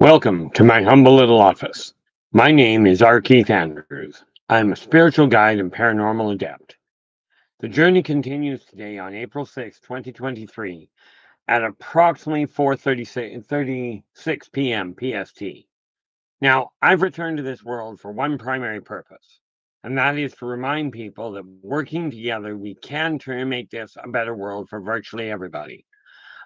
Welcome to my humble little office. My name is R. Keith Andrews. I'm a spiritual guide and paranormal adept. The journey continues today on April 6, 2023 at approximately 4:36 p.m. PST. Now, I've returned to this world for one primary purpose, and that is to remind people that working together, we can make this a better world for virtually everybody.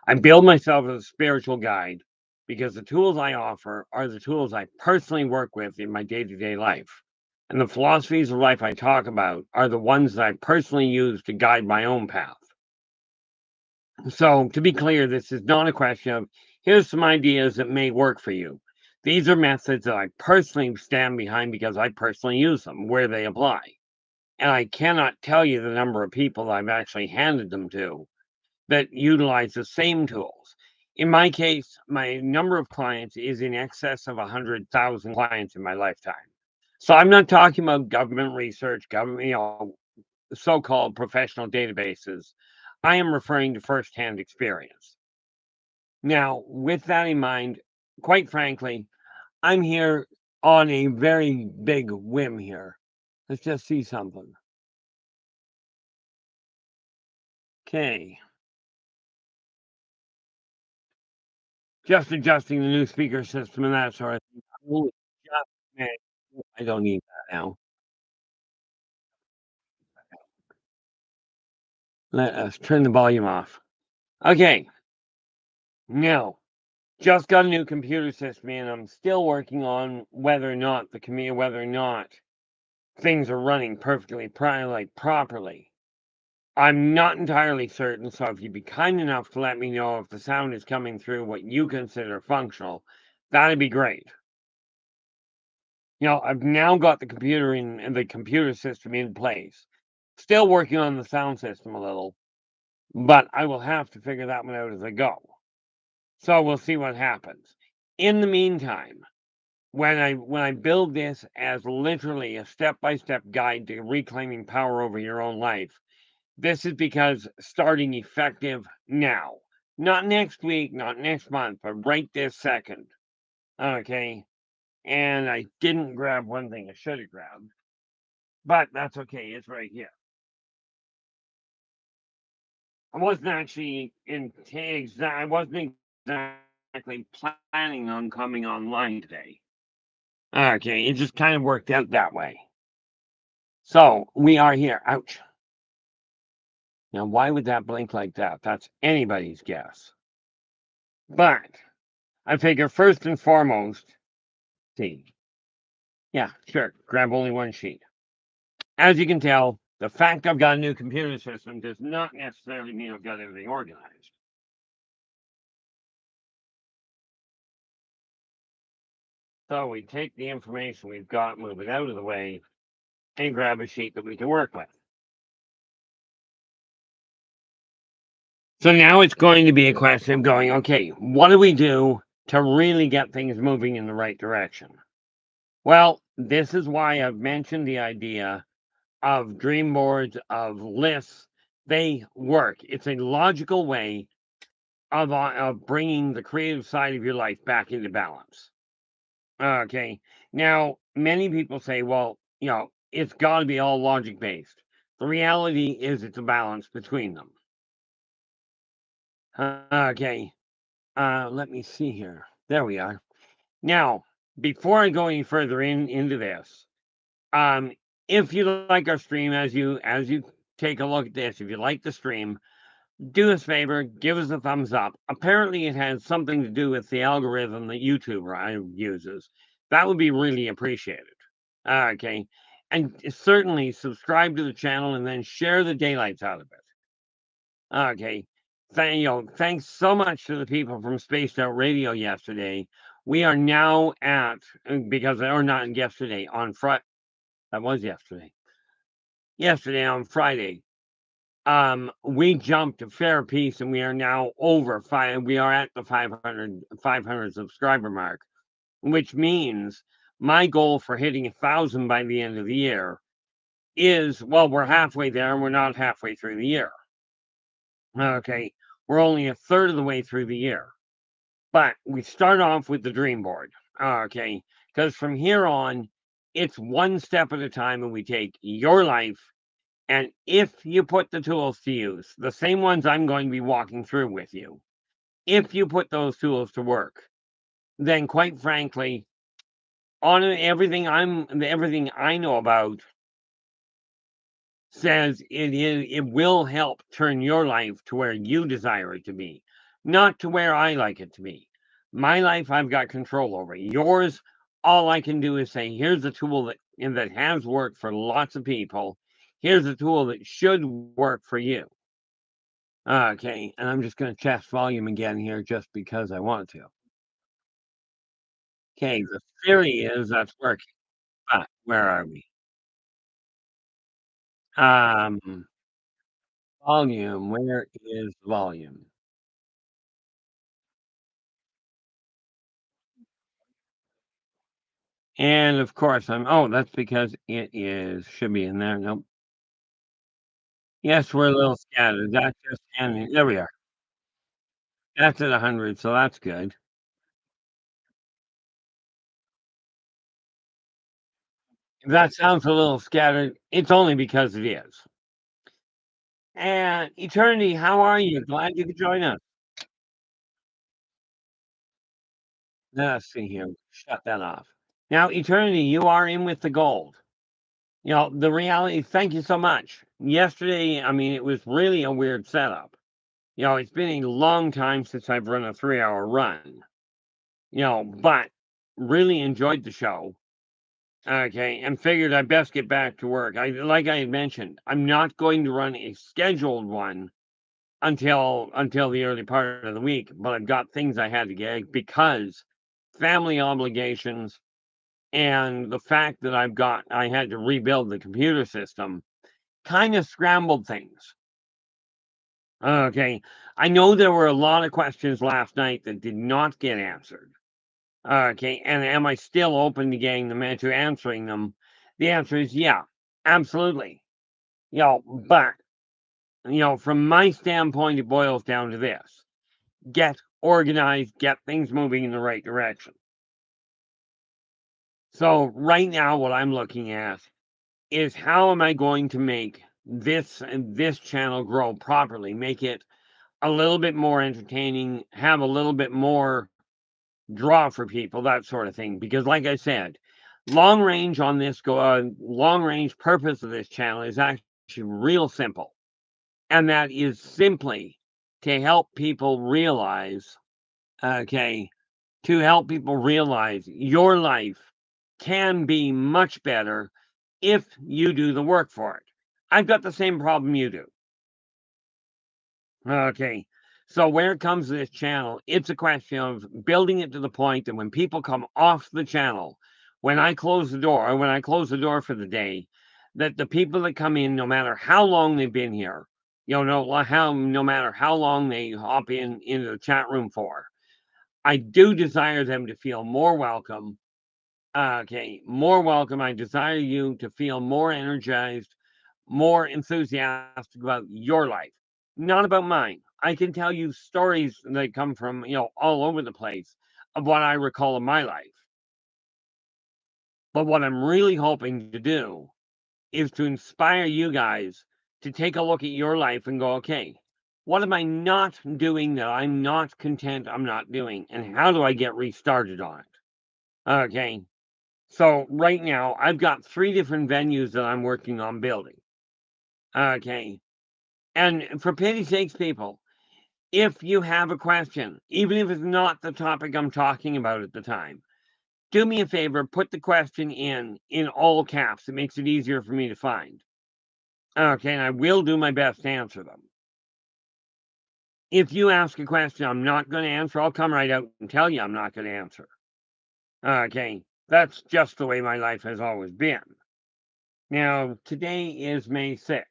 I build myself as a spiritual guide because the tools I offer are the tools I personally work with in my day to day life. And the philosophies of life I talk about are the ones that I personally use to guide my own path. So, to be clear, this is not a question of here's some ideas that may work for you. These are methods that I personally stand behind because I personally use them where they apply. And I cannot tell you the number of people I've actually handed them to that utilize the same tools. In my case, my number of clients is in excess of 100,000 clients in my lifetime. So I'm not talking about government research, government, so-called professional databases. I am referring to firsthand experience. Now, with that in mind, quite frankly, I'm here on a very big whim here. Let's just see something. Okay. Just adjusting the new speaker system and that sort of thing. Holy just man, I don't need that now. Let us turn the volume off. Okay, now just got a new computer system and I'm still working on whether or not whether or not things are running perfectly properly. I'm not entirely certain, so if you'd be kind enough to let me know if the sound is coming through what you consider functional, that'd be great. I've now got the computer system in place. Still working on the sound system a little, but I will have to figure that one out as I go. So we'll see what happens. In the meantime, when I build this as literally a step-by-step guide to reclaiming power over your own life, this is because starting effective now. Not next week, not next month, but right this second. Okay. And I didn't grab one thing I should have grabbed. But that's okay, it's right here. I wasn't actually I wasn't exactly planning on coming online today. Okay, it just kind of worked out that way. So we are here. Ouch. Now, why would that blink like that? That's anybody's guess. But I figure first and foremost, see. Yeah, sure. Grab only one sheet. As you can tell, the fact I've got a new computer system does not necessarily mean I've got everything organized. So we take the information we've got, move it out of the way, and grab a sheet that we can work with. So now it's going to be a question of going, okay, what do we do to really get things moving in the right direction? Well, this is why I've mentioned the idea of dream boards, of lists. They work. It's a logical way of bringing the creative side of your life back into balance. Okay. Now, many people say, well, it's got to be all logic based. The reality is it's a balance between them. Okay. Let me see here. There we are. Now, before I go any further into this, um, if you like our stream, as you take a look at this, if you like the stream, do us a favor, give us a thumbs up. Apparently, it has something to do with the algorithm that YouTube uses. That would be really appreciated. Okay, and certainly subscribe to the channel and then share the daylights out of it. Okay. Thanks so much to the people from Spaced Out Radio yesterday. We are now at or not yesterday on Friday. That was yesterday. Yesterday on Friday, we jumped a fair piece, and we are now over five. We are at the 500 subscriber mark, which means my goal for hitting 1,000 by the end of the year is we're halfway there, and we're not halfway through the year. Okay, we're only a third of the way through the year. But we start off with the dream board, okay? Because from here on, it's one step at a time, and we take your life, and if you put the tools to use, the same ones I'm going to be walking through with you, if you put those tools to work, then quite frankly, on everything I know about says it will help turn your life to where you desire it to be, not to where I like it to be. My life I've got control over. Yours, all I can do is say, here's a tool that has worked for lots of people. Here's a tool that should work for you. Okay, and I'm just going to test volume again here just because I want to. Okay, the theory is that's working, but where are we? Um, volume. Where is volume? And of course, that's because it is should be in there. Nope. Yes, we're a little scattered. That's just and there we are. That's at 100, so that's good. If that sounds a little scattered, it's only because it is. And Eternity, how are you? Glad you could join us. Let's see here. Shut that off. Now, Eternity, you are in with the gold. The reality, thank you so much. Yesterday, I mean, it was really a weird setup. It's been a long time since I've run a 3-hour run. But really enjoyed the show. Okay, and figured I best get back to work. Like I had mentioned, I'm not going to run a scheduled one until the early part of the week, but I've got things I had to get because family obligations and the fact that I had to rebuild the computer system kind of scrambled things. Okay, I know there were a lot of questions last night that did not get answered. Okay, and am I still open to getting them to answering them? The answer is yeah, absolutely. But from my standpoint, it boils down to this: get organized, get things moving in the right direction. So right now, what I'm looking at is how am I going to make this channel grow properly, make it a little bit more entertaining, have a little bit more draw for people, that sort of thing. Because, like I said, long range purpose of this channel is actually real simple, and that is simply to help people realize, okay, to help people realize your life can be much better if you do the work for it. I've got the same problem you do. Okay. So where it comes to this channel, it's a question of building it to the point that when people come off the channel, when I close the door for the day, that the people that come in, no matter how long they've been here, no matter how long they hop into the chat room for, I do desire them to feel more welcome. Okay, more welcome. I desire you to feel more energized, more enthusiastic about your life, not about mine. I can tell you stories that come from, all over the place of what I recall of my life. But what I'm really hoping to do is to inspire you guys to take a look at your life and go, okay, what am I not doing that I'm not content I'm not doing? And how do I get restarted on it? Okay. So right now, I've got 3 different venues that I'm working on building. Okay. And for pity's sakes, people, if you have a question, even if it's not the topic I'm talking about at the time, do me a favor, put the question in all caps. It makes it easier for me to find. Okay, and I will do my best to answer them. If you ask a question I'm not going to answer, I'll come right out and tell you I'm not going to answer. Okay, that's just the way my life has always been. Now, today is May 6th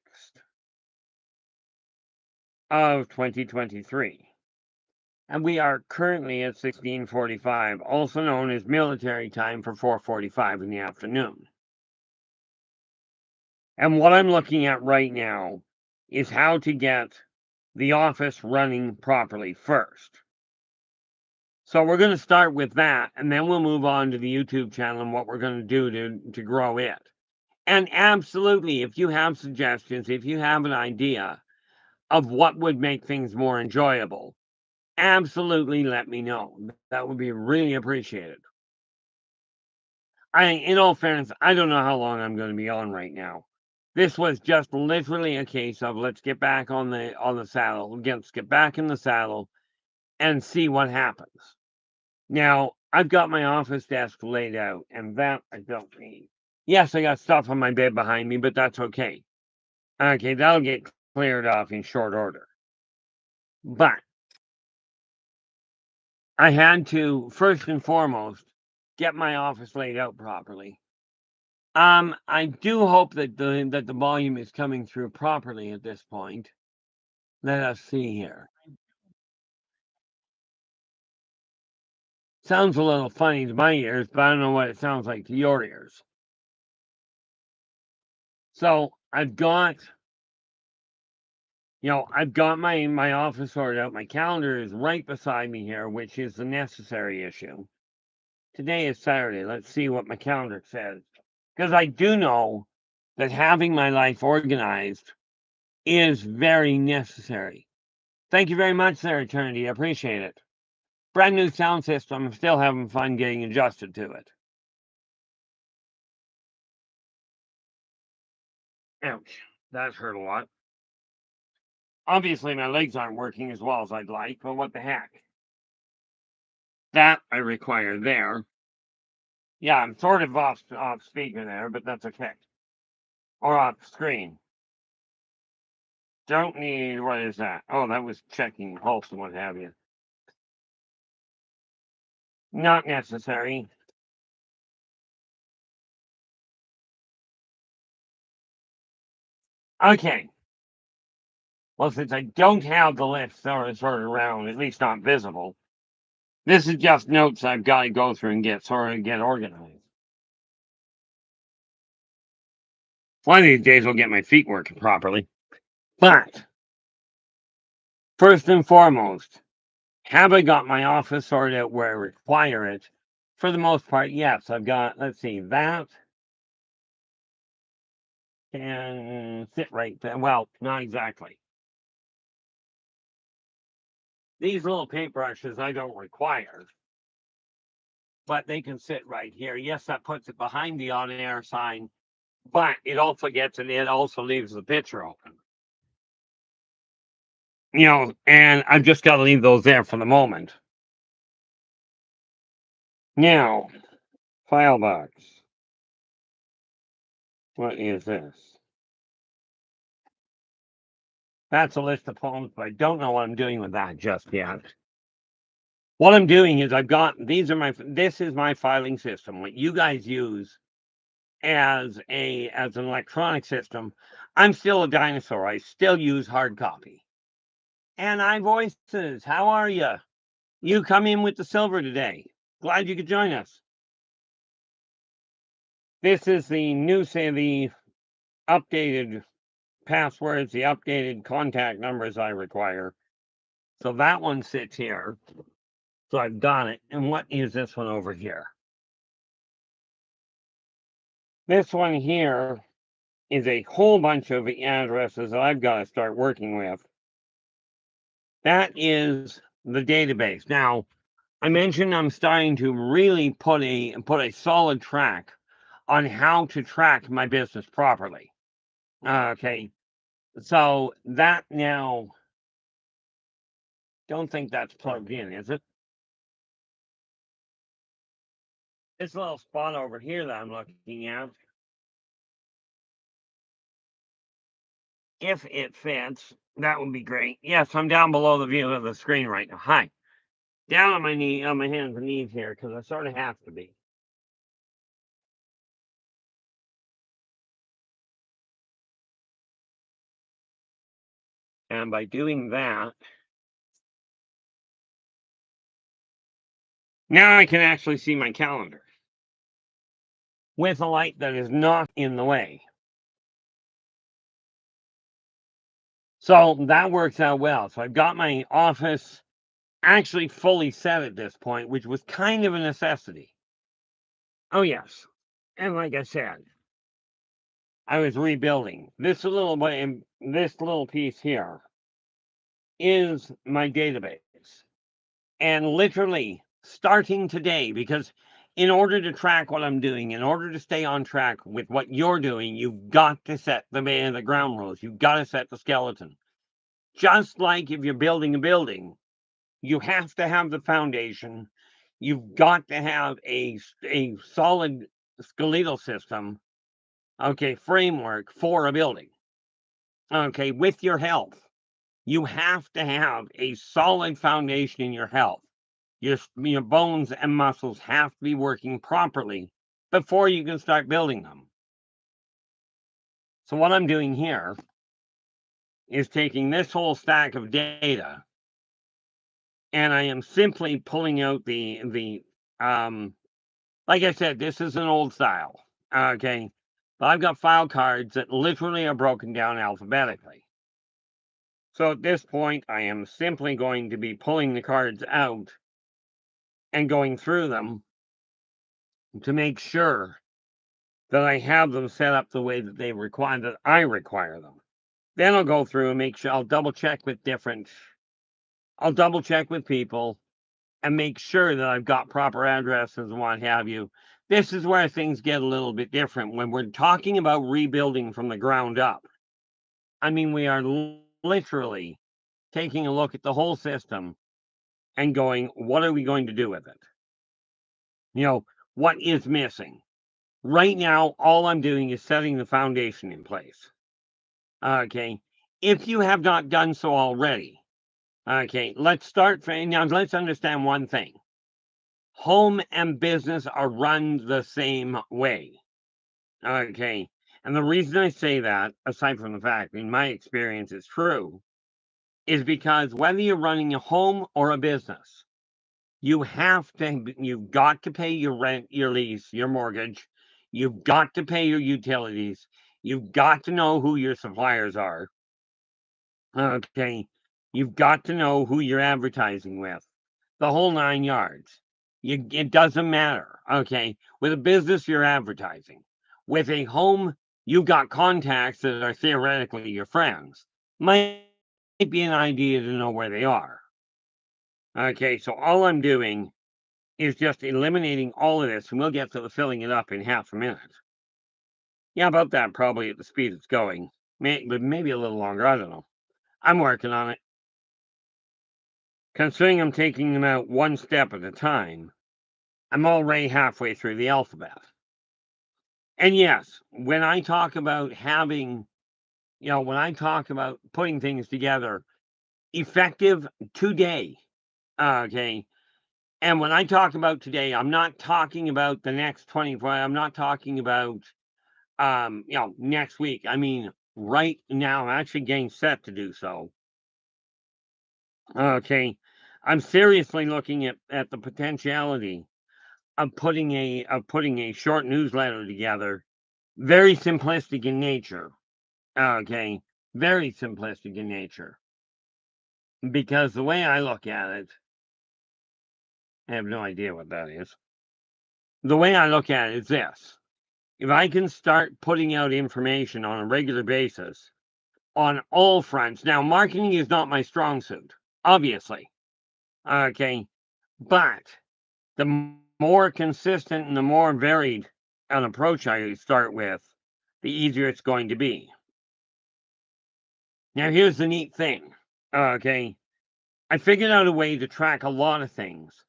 of 2023. And we are currently at 16:45, also known as military time for 4:45 in the afternoon. And what I'm looking at right now is how to get the office running properly first. So we're going to start with that, and then we'll move on to the YouTube channel and what we're going to do to grow it. And absolutely, if you have suggestions, if you have an idea of what would make things more enjoyable, absolutely let me know. That would be really appreciated. In all fairness, I don't know how long I'm going to be on right now. This was just literally a case of let's get back on the saddle, let's get back in the saddle and see what happens. Now, I've got my office desk laid out, and that I don't need. Yes, I got stuff on my bed behind me, but that's okay. Okay, that'll get cleared off in short order. But I had to, first and foremost, get my office laid out properly. I do hope that the volume is coming through properly at this point. Let us see here. Sounds a little funny to my ears, but I don't know what it sounds like to your ears. So I've got my office sorted out. My calendar is right beside me here, which is the necessary issue. Today is Saturday. Let's see what my calendar says. Because I do know that having my life organized is very necessary. Thank you very much there, Eternity. I appreciate it. Brand new sound system. I'm still having fun getting adjusted to it. Ouch. That hurt a lot. Obviously, my legs aren't working as well as I'd like, but what the heck? That I require there. Yeah, I'm sort of off speaker there, but that's okay. Or off screen. Don't need, what is that? Oh, that was checking pulse and what have you. Not necessary. Okay. Well, since I don't have the list sort of around, at least not visible, this is just notes I've got to go through and get organized. One of these days I'll get my feet working properly. But first and foremost, have I got my office sorted out where I require it? For the most part, yes. I've got, let's see, that can sit right there. Well, not exactly. These little paintbrushes I don't require, but they can sit right here. Yes, that puts it behind the on-air sign, but it also leaves the picture open. And I've just got to leave those there for the moment. Now, file box. What is this? That's a list of poems, but I don't know what I'm doing with that just yet. What I'm doing is this is my filing system. What you guys use as an electronic system, I'm still a dinosaur. I still use hard copy. And I voices, how are you? You come in with the silver today. Glad you could join us. This is the updated passwords, the updated contact numbers I require. So that one sits here. So I've got it. And what is this one over here? This one here is a whole bunch of addresses that I've got to start working with. That is the database. Now, I mentioned I'm starting to really put a solid track on how to track my business properly. Okay. So that now, don't think that's plugged in, is it? This little spot over here that I'm looking at, if it fits, that would be great. Yes, I'm down below the view of the screen right now. Hi. Down on my hands and knees here, because I sort of have to be. And by doing that, now I can actually see my calendar with a light that is not in the way. So that works out well. So I've got my office actually fully set at this point, which was kind of a necessity. Oh, yes. And like I said, I was rebuilding. This little piece here is my database. And literally starting today, because in order to track what I'm doing, in order to stay on track with what you're doing, you've got to set the ground rules. You've got to set the skeleton. Just like if you're building a building, you have to have the foundation. You've got to have a solid skeletal system, okay, framework for a building. Okay, with your health, you have to have a solid foundation in your health. Your bones and muscles have to be working properly before you can start building them. So what I'm doing here is taking this whole stack of data, and I am simply pulling out like I said, this is an old style, okay? But I've got file cards that literally are broken down alphabetically. So at this point, I am simply going to be pulling the cards out and going through them to make sure that I have them set up the way that I require them. Then I'll go through and make sure I'll double check with people and make sure that I've got proper addresses and what have you. This is where things get a little bit different when we're talking about rebuilding from the ground up. I mean, we are literally taking a look at the whole system and going, what are we going to do with it? What is missing? Right now, all I'm doing is setting the foundation in place. Okay. If you have not done so already, okay, let's understand one thing. Home and business are run the same way. Okay. And the reason I say that, aside from the fact, in my experience, it's true, is because whether you're running a home or a business, you've got to pay your rent, your lease, your mortgage. You've got to pay your utilities. You've got to know who your suppliers are. Okay. You've got to know who you're advertising with. The whole 9 yards. It doesn't matter. Okay. With a business, you're advertising. With a home, you've got contacts that are theoretically your friends. Might be an idea to know where they are. Okay. So all I'm doing is just eliminating all of this, and we'll get to the filling it up in half a minute. Yeah, about that, probably at the speed it's going. But maybe a little longer. I don't know. I'm working on it. Considering I'm taking them out one step at a time, I'm already halfway through the alphabet. And yes, when I talk about putting things together, effective today, okay. And when I talk about today, I'm not talking about the next 24. I'm not talking about next week. I mean, right now, I'm actually getting set to do so. Okay. I'm seriously looking at the potentiality of putting a short newsletter together, very simplistic in nature. Okay. Very simplistic in nature. Because the way I look at it, I have no idea what that is. The way I look at it is this. If I can start putting out information on a regular basis on all fronts. Now, marketing is not my strong suit, obviously. Okay. But the more consistent and the more varied an approach I start with, the easier it's going to be. Now, here's the neat thing. Okay. I figured out a way to track a lot of things,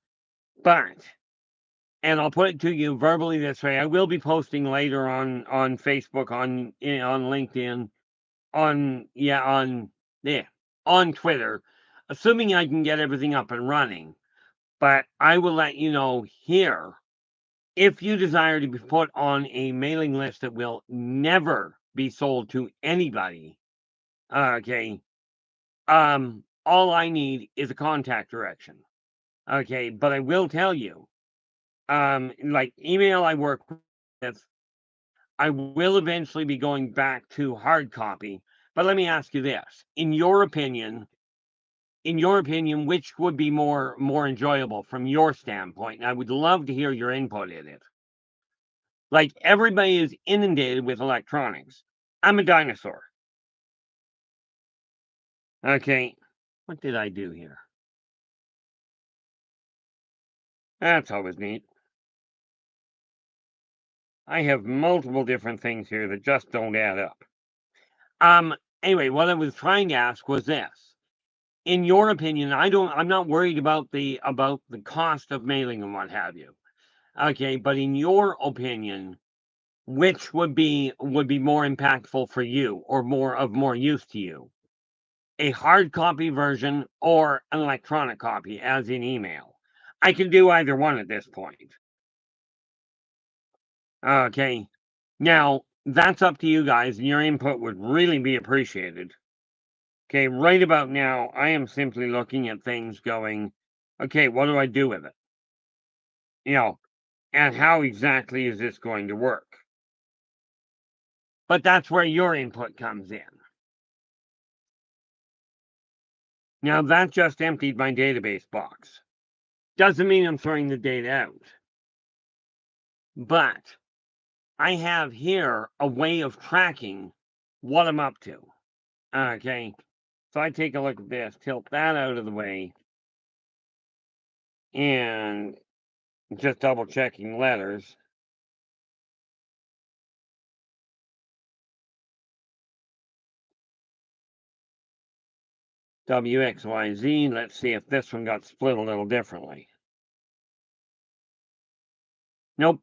and I'll put it to you verbally this way. I will be posting later on Facebook, on LinkedIn, on Twitter, assuming I can get everything up and running. But I will let you know here, if you desire to be put on a mailing list that will never be sold to anybody, okay, all I need is a contact direction. Okay, but I will tell you, like email I work with, I will eventually be going back to hard copy. But let me ask you this. In your opinion, in your opinion, which would be more enjoyable from your standpoint? And I would love to hear your input in it. Like, everybody is inundated with electronics. I'm a dinosaur. Okay, what did I do here? That's always neat. I have multiple different things here that just don't add up. Anyway, what I was trying to ask was this. In your opinion, I'm not worried about the cost of mailing and what have you. Okay, but in your opinion, which would be more impactful for you or more use to you? A hard copy version or an electronic copy, as in email? I can do either one at this point. Okay. Now, that's up to you guys, and your input would really be appreciated. Okay, right about now, I am simply looking at things going, okay, what do I do with it? You know, and how exactly is this going to work? But that's where your input comes in. Now, that just emptied my database box. Doesn't mean I'm throwing the data out. But I have here a way of tracking what I'm up to. Okay, so I take a look at this, tilt that out of the way, and just double checking letters. WXYZ. Let's see if this one got split a little differently. Nope.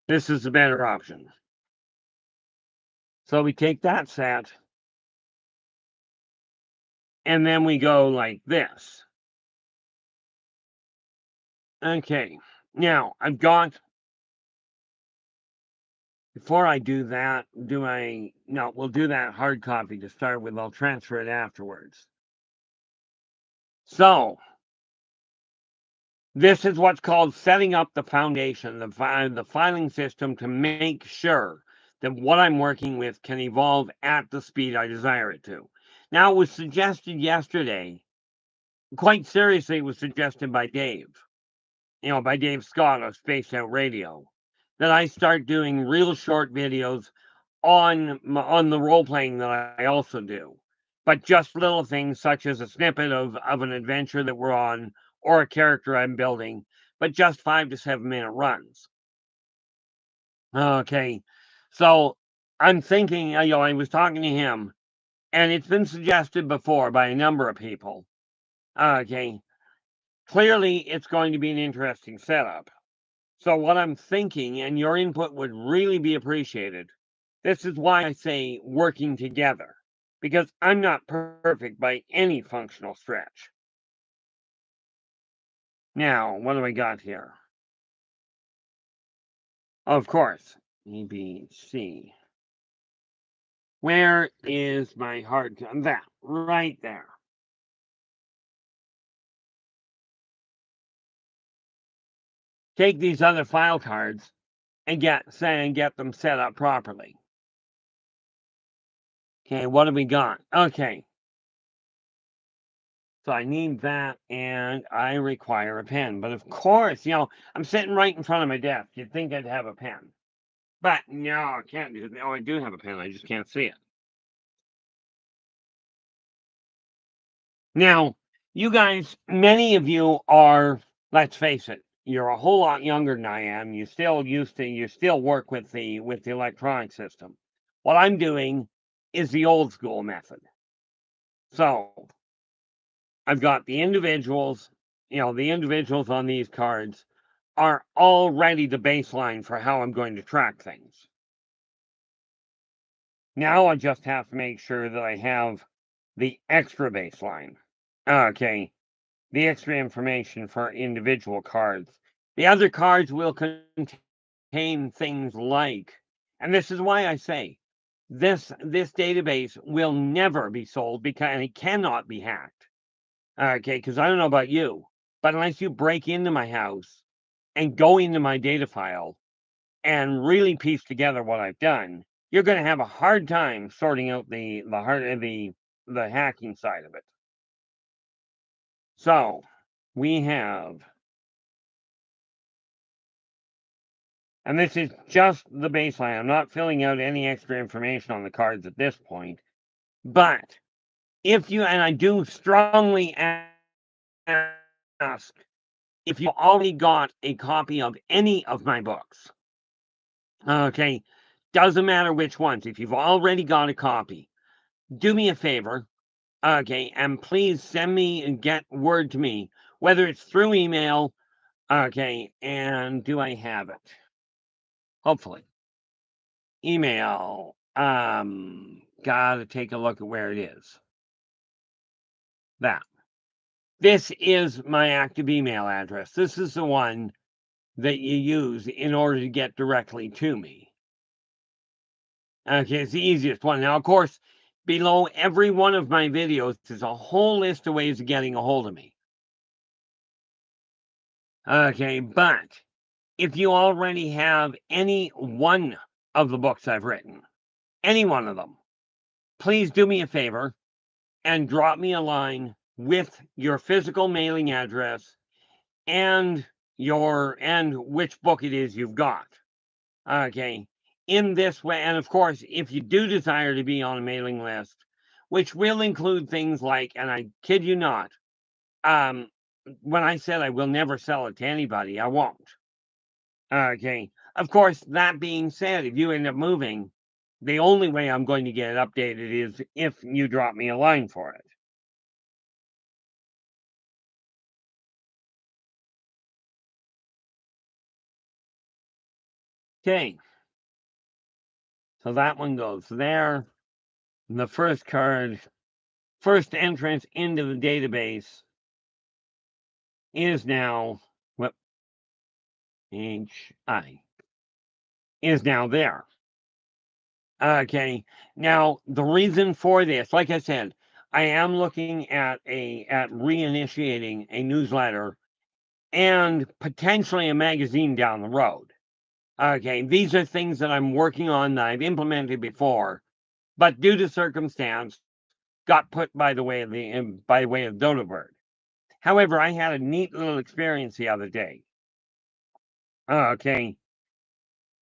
This is the better option. So we take that set, and then we go like this. Okay. Now, I've got, before I do that, no, we'll do that hard copy to start with. I'll transfer it afterwards. So, this is what's called setting up the foundation, the filing system to make sure that what I'm working with can evolve at the speed I desire it to. Now, it was suggested yesterday, quite seriously, it was suggested by Dave, by Dave Scott of Spaced Out Radio, that I start doing real short videos on the role playing that I also do, but just little things such as a snippet of an adventure that we're on or a character I'm building, but just 5 to 7 minute runs. Okay, so I'm thinking, I was talking to him, and it's been suggested before by a number of people. Okay, clearly it's going to be an interesting setup. So what I'm thinking, and your input would really be appreciated. This is why I say working together, because I'm not perfect by any functional stretch. Now, what do I got here? Of course, EBC. Where is my hard copy? That, right there. Take these other file cards and get them set up properly. Okay, what have we got? Okay. So I need that, and I require a pen. But of course, I'm sitting right in front of my desk. You'd think I'd have a pen. But no, I can't do it. Oh, I do have a pen. I just can't see it. Now, you guys, many of you are, let's face it, you're a whole lot younger than I am. You still work with the electronic system. What I'm doing is the old school method. So I've got the individuals, the individuals on these cards are already the baseline for how I'm going to track things. Now I just have to make sure that I have the extra baseline. Okay, the extra information for individual cards. The other cards will contain things like, and this is why I say this database will never be sold because it cannot be hacked. Okay, because I don't know about you, but unless you break into my house and go into my data file and really piece together what I've done, you're going to have a hard time sorting out the hacking side of it. So we have, and this is just the baseline. I'm not filling out any extra information on the cards at this point. But if you, and I do strongly ask, if you already got a copy of any of my books, okay, doesn't matter which ones, if you've already got a copy, do me a favor, okay, and please send me and get word to me, whether it's through email, okay, and do I have it? Hopefully. Email, gotta take a look at where it is. That. This is my active email address. This is the one that you use in order to get directly to me. Okay, it's the easiest one. Now, of course, below every one of my videos, there's a whole list of ways of getting a hold of me. Okay, but if you already have any one of the books I've written, any one of them, please do me a favor and drop me a line with your physical mailing address and which book it is you've got. Okay. In this way, and of course, if you do desire to be on a mailing list, which will include things like, and I kid you not, um, when I said I will never sell it to anybody, I won't. Okay. Of course, that being said, if you end up moving, the only way I'm going to get it updated is if you drop me a line for it. Okay. So that one goes there. And the first card, first entrance into the database is now, what, HI, is now there. Okay. Now, the reason for this, like I said, I am looking at reinitiating a newsletter and potentially a magazine down the road. Okay, these are things that I'm working on that I've implemented before, but due to circumstance, got put by the way of Yldrbac. However, I had a neat little experience the other day. Okay.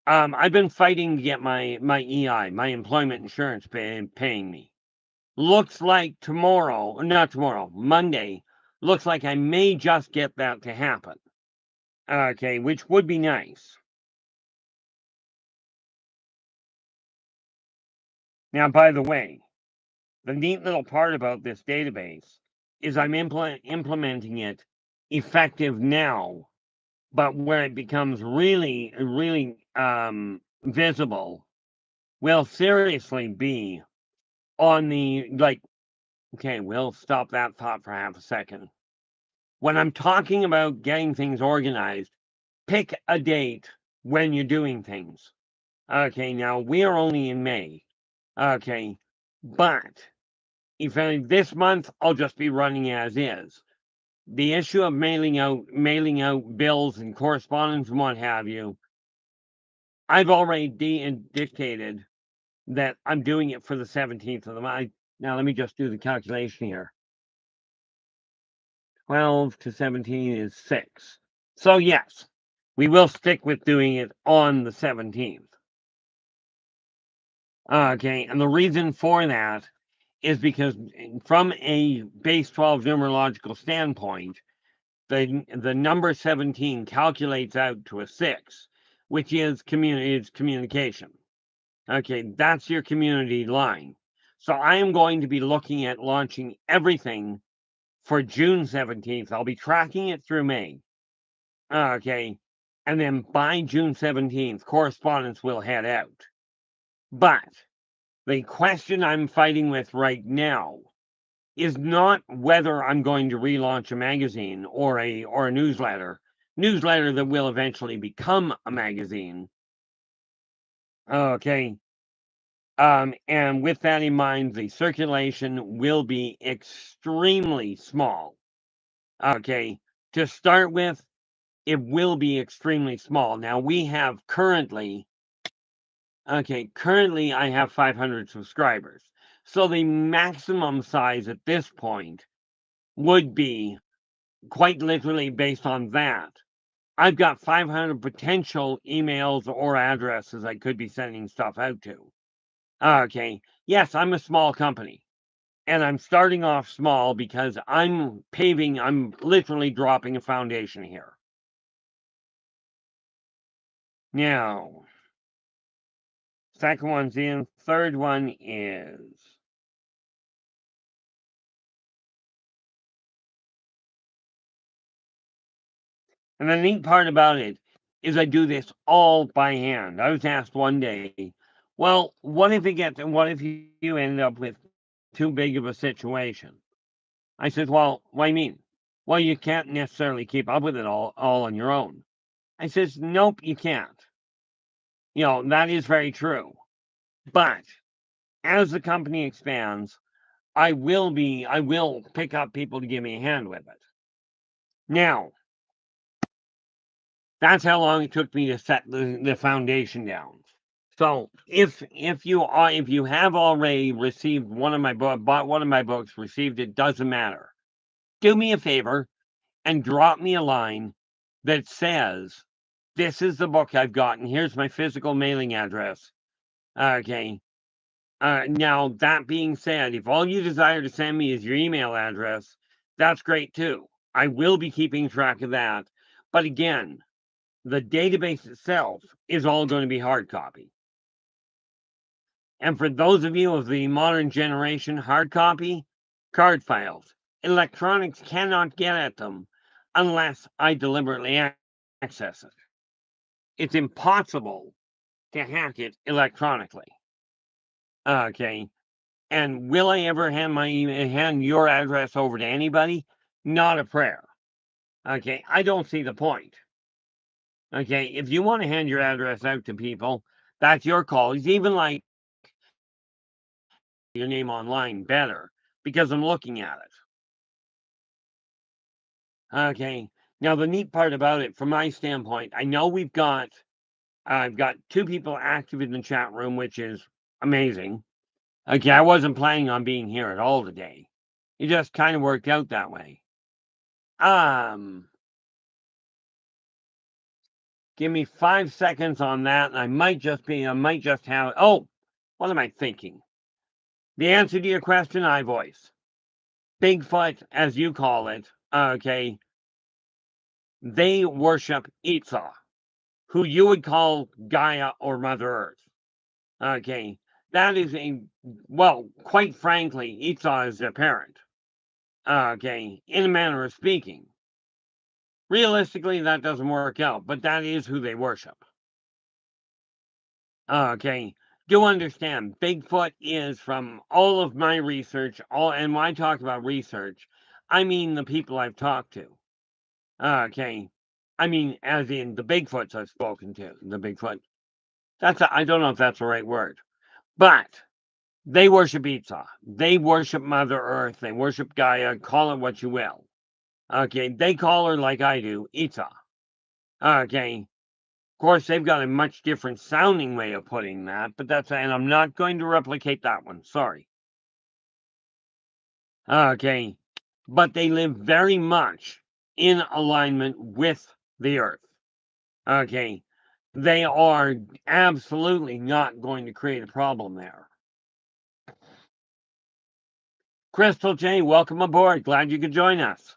I've been fighting to get my EI, my employment insurance paying me. Looks like not tomorrow, Monday, looks like I may just get that to happen. Okay, which would be nice. Now, by the way, the neat little part about this database is I'm implementing it effective now, but where it becomes really, really visible will seriously be on the, like, okay, we'll stop that thought for half a second. When I'm talking about getting things organized, pick a date when you're doing things. Okay, now we are only in May. Okay, but if this month I'll just be running as is. The issue of mailing out bills and correspondence and what have you, I've already dictated that I'm doing it for the 17th of the month. Now let me just do the calculation here. 12 to 17 is 6. So yes, we will stick with doing it on the 17th. Okay, and the reason for that is because from a base 12 numerological standpoint, the number 17 calculates out to a 6, which is communication. Okay, that's your community line. So I am going to be looking at launching everything for June 17th. I'll be tracking it through May. Okay, and then by June 17th, correspondence will head out. But the question I'm fighting with right now is not whether I'm going to relaunch a magazine or a newsletter that will eventually become a magazine. Okay. And with that in mind, the circulation will be extremely small. Okay. To start with, it will be extremely small. Now we have currently I have 500 subscribers. So the maximum size at this point would be quite literally based on that, I've got 500 potential emails or addresses I could be sending stuff out to. Okay. Yes, I'm a small company. And I'm starting off small because I'm literally dropping a foundation here. Now, second one's in, third one is. And the neat part about it is I do this all by hand. I was asked one day, well, what if you end up with too big of a situation? I said, well, what do you mean? Well, you can't necessarily keep up with it all on your own. I says, nope, you can't. That is very true. But as the company expands, I will pick up people to give me a hand with it. Now, that's how long it took me to set the foundation down. So if you have already received bought one of my books, received it, doesn't matter. Do me a favor and drop me a line that says, this is the book I've gotten. Here's my physical mailing address. Okay. Now, that being said, if all you desire to send me is your email address, that's great too. I will be keeping track of that. But again, the database itself is all going to be hard copy. And for those of you of the modern generation, hard copy, card files, electronics cannot get at them unless I deliberately access it. It's impossible to hack it electronically. Okay. And will I ever hand your address over to anybody? Not a prayer. Okay. I don't see the point. Okay. If you want to hand your address out to people, that's your call. It's even like your name online better because I'm looking at it. Okay. Now, the neat part about it, from my standpoint, I know I've got 2 people active in the chat room, which is amazing. Okay. I wasn't planning on being here at all today. It just kind of worked out that way. Give me 5 seconds on that, and I might just have. Oh, what am I thinking? The answer to your question, I voice. Bigfoot, as you call it, okay, they worship Itza, who you would call Gaia or Mother Earth. Okay, that is quite frankly, Itza is their parent. Okay, in a manner of speaking. Realistically, that doesn't work out, but that is who they worship. Okay. Do understand, Bigfoot is, from all of my research, and when I talk about research, I mean the people I've talked to. Okay. I mean, as in the Bigfoots I've spoken to. The Bigfoot. I don't know if that's the right word. But they worship Itza. They worship Mother Earth. They worship Gaia. Call it what you will. Okay. They call her, like I do, Itza. Okay. Of course, they've got a much different sounding way of putting that, but and I'm not going to replicate that one. Sorry. Okay. But they live very much in alignment with the earth. Okay. They are absolutely not going to create a problem there. Crystal J, welcome aboard. Glad you could join us.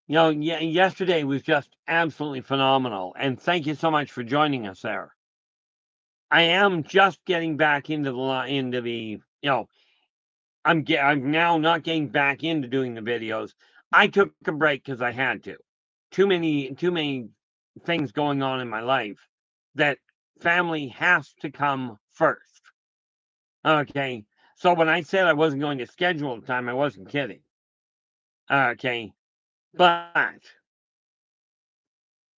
Yesterday was just absolutely phenomenal, and thank you so much for joining us there. I am just getting back into I'm now not getting back into doing the videos. I took a break because I had to. Too many things going on in my life that family has to come first. Okay. So when I said I wasn't going to schedule the time, I wasn't kidding. Okay. But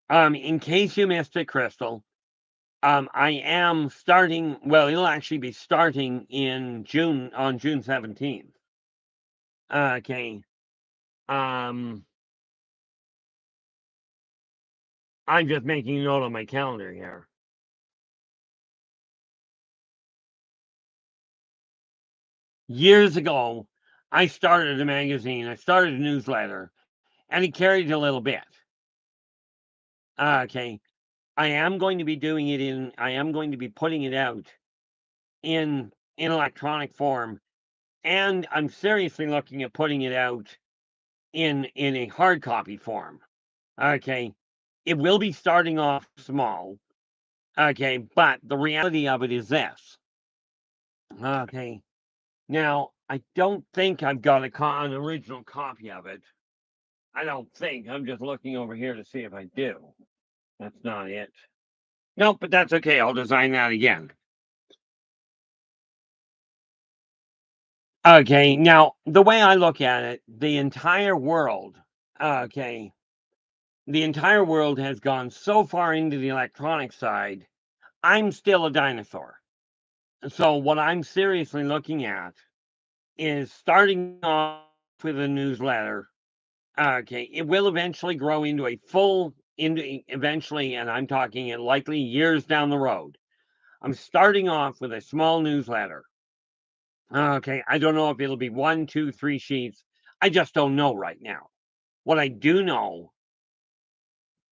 in case you missed it, Crystal, I am starting, well, it'll actually be starting in June, on June 17th. Okay. I'm just making a note on my calendar here. Years ago, I started a magazine, I started a newsletter, and it carried a little bit. Okay. I am going to be doing it in I am going to be putting it out in electronic form, and I'm seriously looking at putting it out in a hard copy form. Okay. It will be starting off small. Okay, but the reality of it is this. Okay. Now, I don't think I've got an original copy of it. I don't think. I'm just looking over here to see if I do. That's not it. Nope, but that's okay. I'll design that again. Okay, now the way I look at it, okay, the entire world has gone so far into the electronic side. I'm still a dinosaur. So what I'm seriously looking at is starting off with a newsletter. Okay, it will eventually grow into eventually, and I'm talking it likely years down the road. I'm starting off with a small newsletter. Okay, I don't know if it'll be 1, 2, 3 sheets. I just don't know right now. What I do know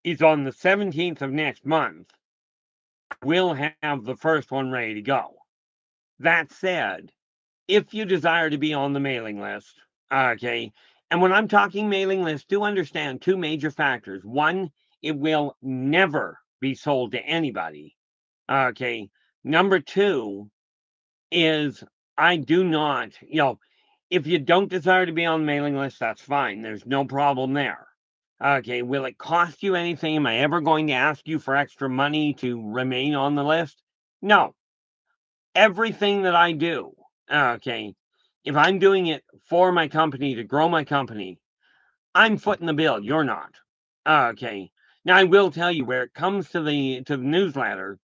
is on the 17th of next month, we'll have the first one ready to go. That said, if you desire to be on the mailing list, okay, and when I'm talking mailing list, do understand two major factors. One, it will never be sold to anybody. Okay. Number two is I do not, if you don't desire to be on the mailing list, that's fine. There's no problem there. Okay, will it cost you anything? Am I ever going to ask you for extra money to remain on the list? No. Everything that I do, okay, if I'm doing it for my company to grow my company, I'm footing the bill. You're not. Okay. Now I will tell you where it comes to the newsletter,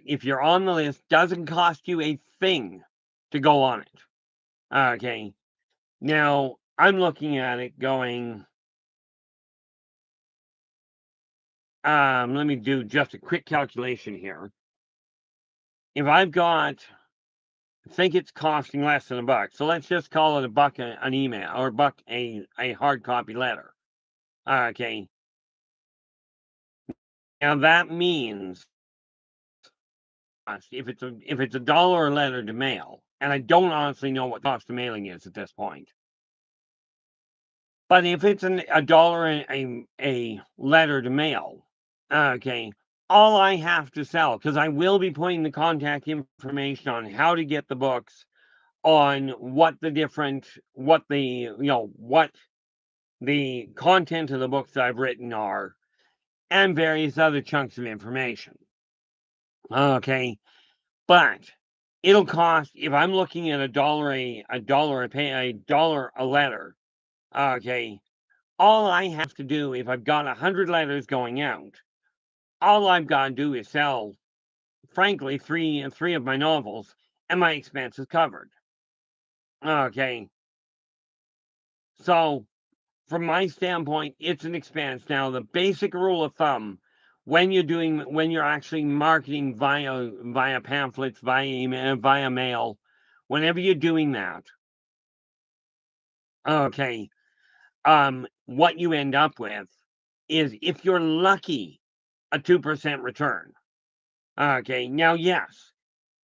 if you're on the list, doesn't cost you a thing to go on it. Okay. Now, I'm looking at it going, let me do just a quick calculation here. If I've got, I think it's costing less than $1. So let's just call it $1 an email or $1 a hard copy letter. Okay. Now that means if it's $1 a letter to mail, and I don't honestly know what the cost of mailing is at this point. But if it's $1 a letter to mail, okay, all I have to sell, because I will be putting the contact information on how to get the books, on what the content of the books that I've written are, and various other chunks of information. Okay, but it'll cost, if I'm looking at $1 a letter. Okay, all I have to do, if I've got 100 letters going out, all I've got to do is sell, frankly, three of my novels, and my expense is covered. Okay, so from my standpoint, it's an expense. Now, the basic rule of thumb, when you're actually marketing via pamphlets, via email, via mail, whenever you're doing that, okay, what you end up with is, if you're lucky, a 2% return. Okay, now yes,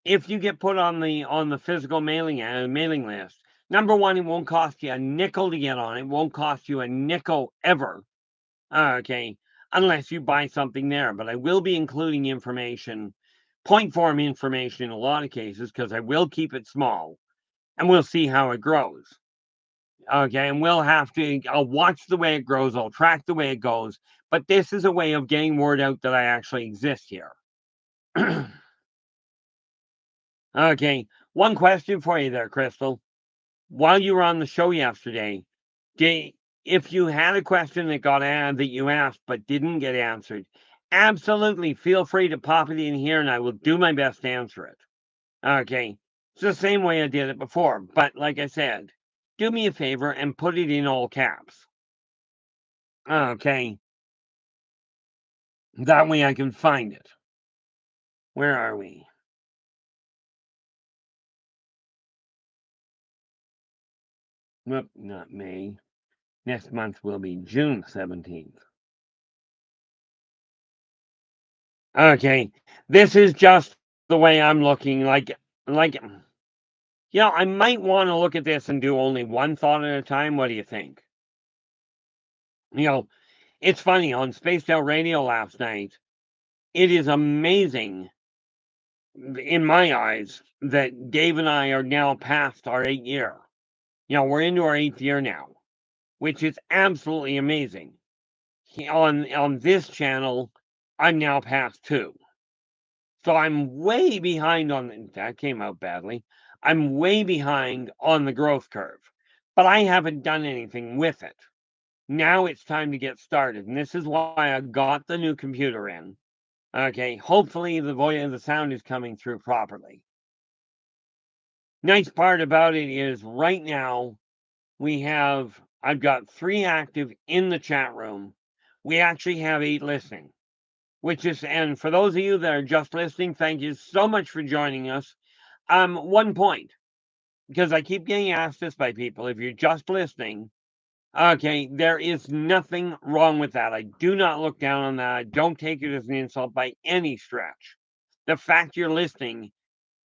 if you get put on the physical mailing list, number one, it won't cost you a nickel to get on. It won't cost you a nickel ever. Okay, unless you buy something there. But I will be including information, point form information in a lot of cases, because I will keep it small, and we'll see how it grows. Okay, and I'll watch the way it grows, I'll track the way it goes, but this is a way of getting word out that I actually exist here. Okay, one question for you there, Crystal. While you were on the show yesterday, if you had a question that you asked but didn't get answered, absolutely feel free to pop it in here and I will do my best to answer it. Okay, it's the same way I did it before, but like I said, do me a favor and put it in all caps. Okay, that way I can find it. Where are we? Nope, not May. Next month will be June 17th. Okay, this is just the way I'm looking. I might want to look at this and do only one thought at a time. What do you think? You know, it's funny on Spaced Out Radio last night. It is amazing in my eyes that Dave and I are now past our 8 year. We're into our 8th year now, which is absolutely amazing. On this channel, I'm now past 2. So I'm way behind on that came out badly. I'm way behind on the growth curve, but I haven't done anything with it. Now it's time to get started, and this is why I got the new computer in. Okay, hopefully the sound is coming through properly. Nice part about it is right now I've got 3 active in the chat room. We actually have 8 listening. And for those of you that are just listening, thank you so much for joining us. 1 point, because I keep getting asked this by people, if you're just listening, okay, there is nothing wrong with that. I do not look down on that. I don't take it as an insult by any stretch. The fact you're listening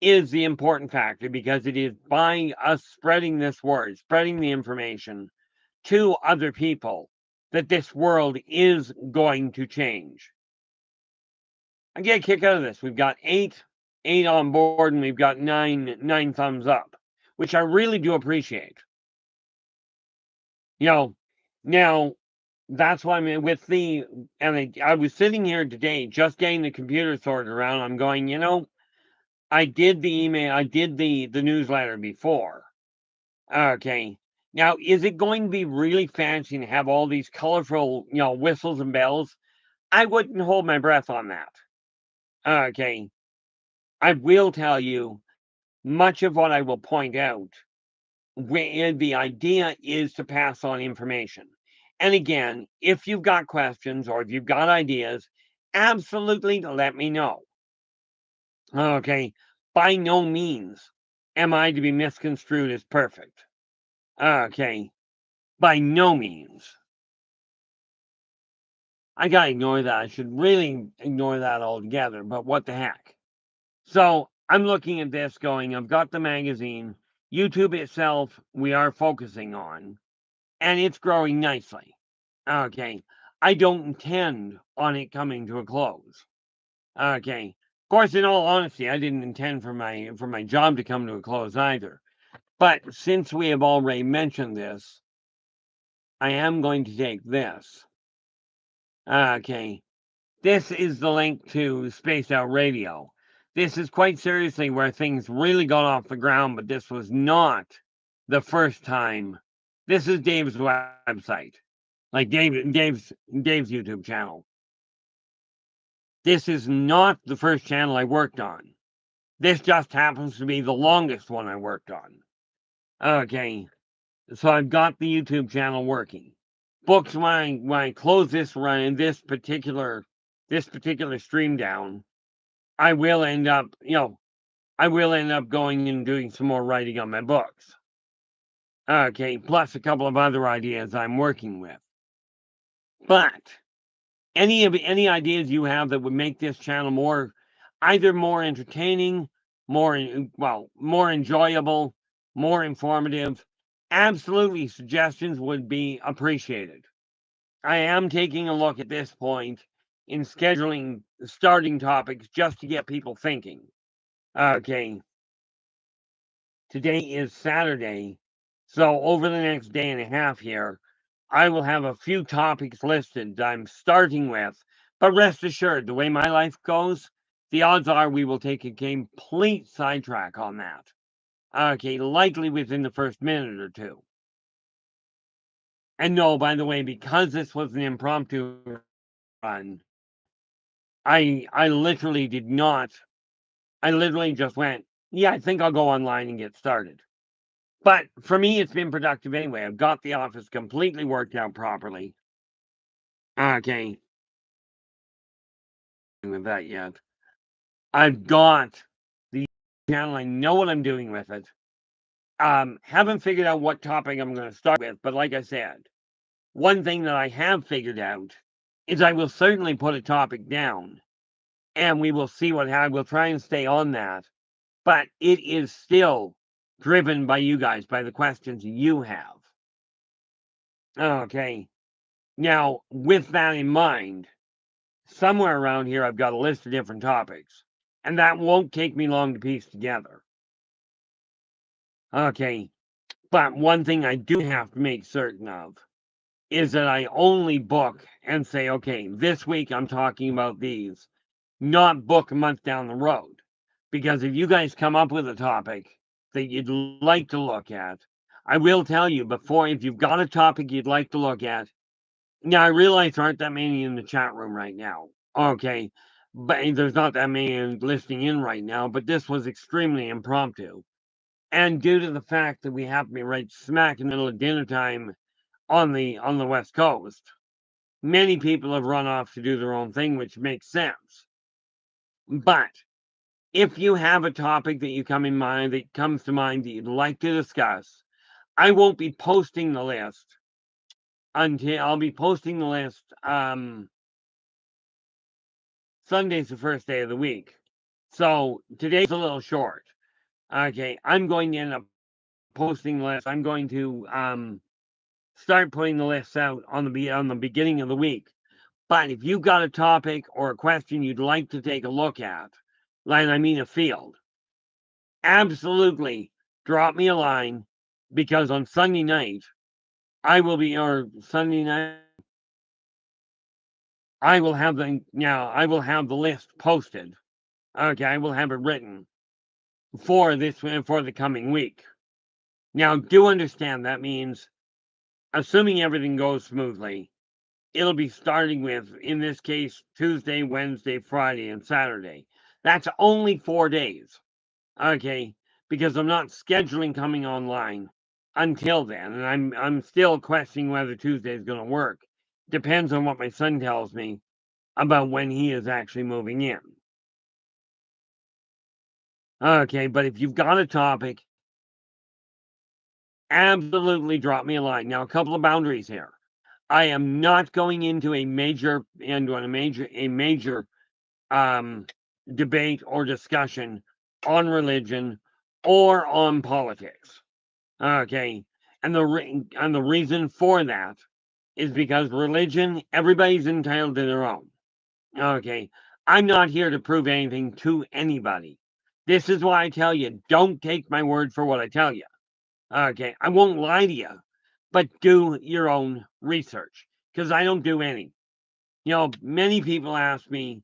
is the important factor, because it is by us spreading this word, spreading the information to other people, that this world is going to change. I get a kick out of this. We've got eight on board, and we've got nine thumbs up, which I really do appreciate. Now that's why I'm with I was sitting here today just getting the computer sorted around. I'm going, I did the email, I did the newsletter before. Okay. Now, is it going to be really fancy and have all these colorful, whistles and bells? I wouldn't hold my breath on that. Okay. I will tell you, much of what I will point out, where the idea is to pass on information. And again, if you've got questions or if you've got ideas, absolutely let me know. Okay. By no means am I to be misconstrued as perfect. Okay. By no means. I gotta ignore that. I should really ignore that altogether, but what the heck. So I'm looking at this going, I've got the magazine. YouTube itself, we are focusing on, and it's growing nicely. Okay. I don't intend on it coming to a close. Okay. Of course, in all honesty, I didn't intend for my job to come to a close either. But since we have already mentioned this, I am going to take this. Okay. This is the link to Spaced Out Radio. This is quite seriously where things really got off the ground, but this was not the first time. This is Dave's website, like Dave's YouTube channel. This is not the first channel I worked on. This just happens to be the longest one I worked on. Okay, so I've got the YouTube channel working. Books, when I close this run, this particular stream down, I will end up going and doing some more writing on my books. Okay, plus a couple of other ideas I'm working with. But any ideas you have that would make this channel either more entertaining, more enjoyable, more informative, absolutely suggestions would be appreciated. I am taking a look at this point in scheduling starting topics just to get people thinking. Okay. Today is Saturday, so over the next day and a half here, I will have a few topics listed that I'm starting with, but rest assured, the way my life goes, the odds are we will take a complete sidetrack on that. Okay, likely within the first minute or two. And no, by the way, because this was an impromptu run, I literally did not. I literally just went, yeah, I think I'll go online and get started. But for me, it's been productive anyway. I've got the office completely worked out properly. Okay. With that yet. I've got the channel. I know what I'm doing with it. Haven't figured out what topic I'm going to start with, but like I said, one thing that I have figured out is I will certainly put a topic down and we will see what happens. We'll try and stay on that, but it is still driven by you guys, by the questions you have. Okay. Now, with that in mind, somewhere around here, I've got a list of different topics, and that won't take me long to piece together. Okay. But one thing I do have to make certain of is that I only book and say, okay, this week I'm talking about these, not book a month down the road. Because if you guys come up with a topic that you'd like to look at, I will tell you before, if you've got a topic you'd like to look at, now I realize there aren't that many in the chat room right now. Okay. But there's not that many listening in right now, but this was extremely impromptu. And due to the fact that we happen to be right smack in the middle of dinner time on the West Coast, many people have run off to do their own thing, which makes sense. But if you have a topic that you come in mind that comes to mind that you'd like to discuss, I won't be posting the list until I'll be posting the list. Sunday's the first day of the week, so today's a little short. Okay, I'm going to end up posting the list. I'm going to start putting the lists out on the beginning of the week. But if you've got a topic or a question you'd like to take a look at, like I mean a field, absolutely drop me a line, because on Sunday night I will be, or Sunday night I will have the list posted. Okay, I will have it written for the coming week. Now, do understand that means, assuming everything goes smoothly, it'll be starting with, in this case, Tuesday, Wednesday, Friday, and Saturday. That's only 4 days. Okay, because I'm not scheduling coming online until then, and I'm still questioning whether Tuesday is going to work. Depends on what my son tells me about when he is actually moving in. Okay, but if you've got a topic, absolutely drop me a line. Now, a couple of boundaries here. I am not going into a major debate or discussion on religion or on politics. Okay, and the reason for that is because religion, everybody's entitled to their own. Okay, I'm not here to prove anything to anybody. This is why I tell you, don't take my word for what I tell you. Okay, I won't lie to you, but do your own research, because I don't do any. Many people ask me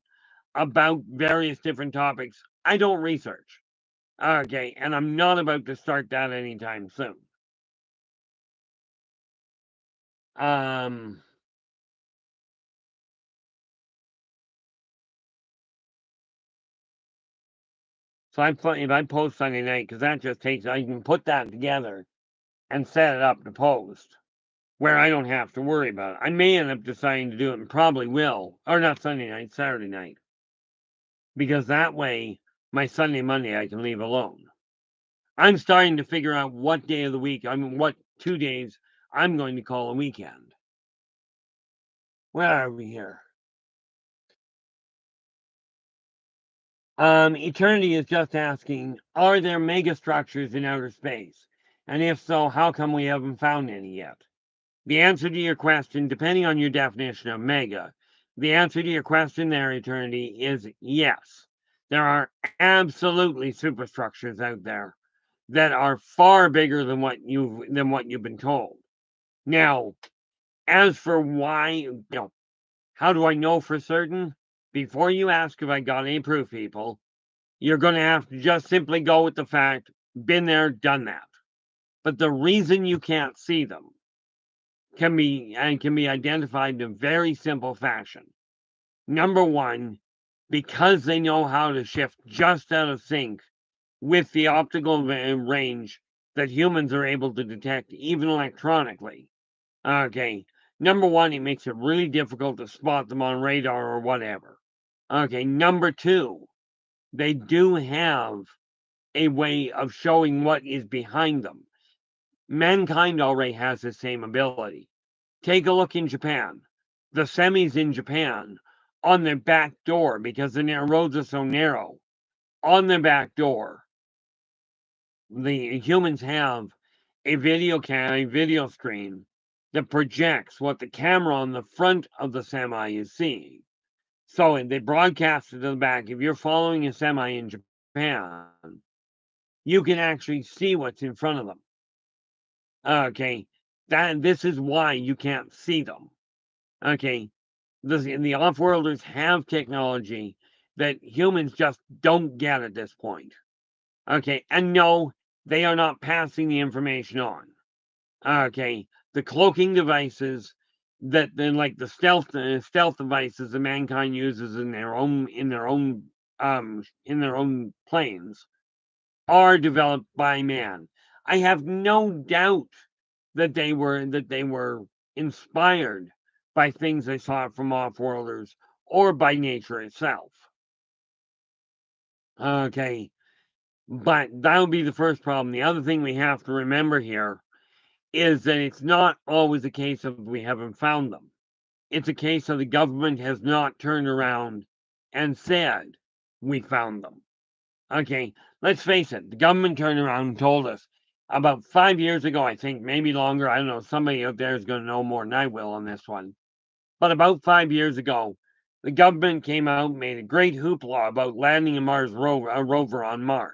about various different topics. I don't research. Okay, and I'm not about to start that anytime soon. So if I post Sunday night, because that just takes, I can put that together and set it up to post, where I don't have to worry about it. I may end up deciding to do it, and probably will, or not Sunday night, Saturday night, because that way my Sunday, Monday I can leave alone. I'm starting to figure out what day of the week, what 2 days I'm going to call a weekend. Where are we here? Eternity is just asking, are there megastructures in outer space? And if so, how come we haven't found any yet? The answer to your question, depending on your definition of mega, the answer to your question there, Eternity, is yes. There are absolutely superstructures out there that are far bigger than what you've been told. Now, as for why, how do I know for certain? Before you ask if I got any proof, people, you're going to have to just simply go with the fact, been there, done that. But the reason you can't see them can be identified in a very simple fashion. Number one, because they know how to shift just out of sync with the optical range that humans are able to detect, even electronically. Okay. Number one, it makes it really difficult to spot them on radar or whatever. Okay. Number two, they do have a way of showing what is behind them. Mankind already has the same ability. Take a look in Japan. The semis in Japan, on their back door, because the roads are so narrow, on their back door, the humans have a video screen that projects what the camera on the front of the semi is seeing. So they broadcast it to the back. If you're following a semi in Japan, you can actually see what's in front of them. Okay, this is why you can't see them. Okay, the off-worlders have technology that humans just don't get at this point. Okay, and no, they are not passing the information on. Okay, the cloaking devices that then, like the stealth devices that mankind uses in their own planes, are developed by man. I have no doubt that they were inspired by things they saw from off-worlders or by nature itself. Okay, but that would be the first problem. The other thing we have to remember here is that it's not always a case of we haven't found them. It's a case of the government has not turned around and said, we found them. Okay, let's face it, the government turned around and told us about 5 years ago, I think, maybe longer. I don't know. Somebody out there is going to know more than I will on this one. But about 5 years ago, the government came out and made a great hoopla about landing a rover on Mars.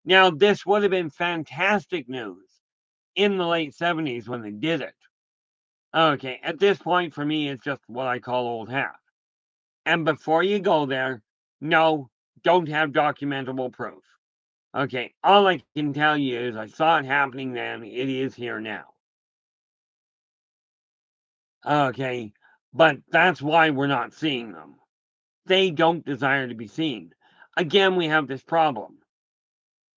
Now, this would have been fantastic news in the late 70s when they did it. Okay, at this point, for me, it's just what I call old hat. And before you go there, no, don't have documentable proof. Okay, all I can tell you is I saw it happening then. It is here now. Okay, but that's why we're not seeing them. They don't desire to be seen. Again, we have this problem.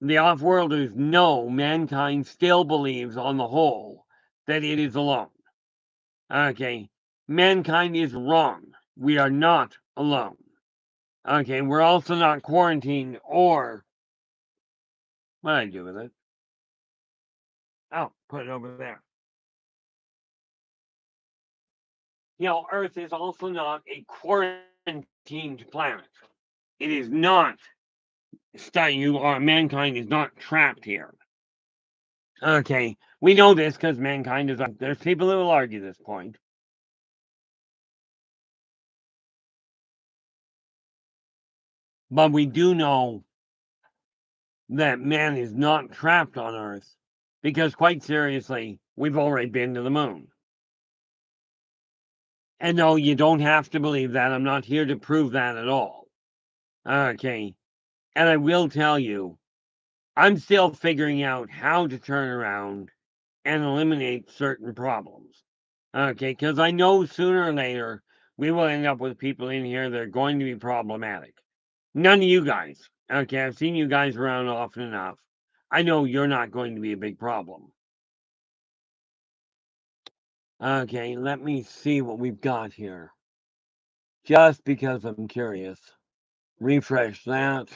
The off-worlders know mankind still believes, on the whole, that it is alone. Okay, mankind is wrong. We are not alone. Okay, we're also not quarantined or... What did I do with it? Oh, put it over there. Earth is also not a quarantined planet. It is not. Mankind is not trapped here. Okay, we know this because mankind is. There's people who will argue this point. But we do know that man is not trapped on Earth because, quite seriously, we've already been to the moon. And no, you don't have to believe that. I'm not here to prove that at all. Okay. And I will tell you, I'm still figuring out how to turn around and eliminate certain problems. Okay. Because I know sooner or later we will end up with people in here that are going to be problematic. None of you guys. Okay. I've seen you guys around often enough. I know you're not going to be a big problem. Okay. Let me see what we've got here. Just because I'm curious. Refresh that.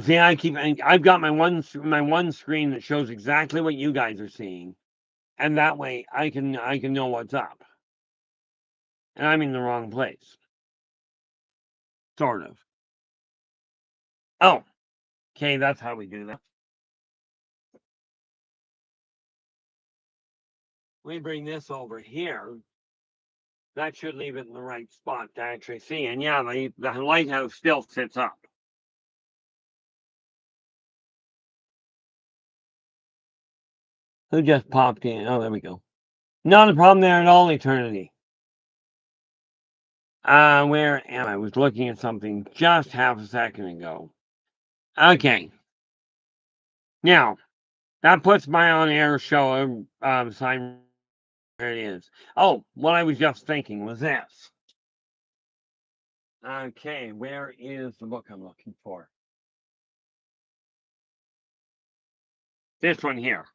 See, I've got my one screen that shows exactly what you guys are seeing, and that way I can know what's up. And I'm in the wrong place. Sort of. Oh, okay, that's how we do that. We bring this over here. That should leave it in the right spot to actually see. And yeah, the lighthouse still sits up. Who just popped in? Oh, there we go. Not a problem there at all, Eternity. Where am I? I was looking at something just half a second ago. Okay. Now, that puts my on-air show sign where it is. Oh, what I was just thinking was this. Okay, where is the book I'm looking for? This one here.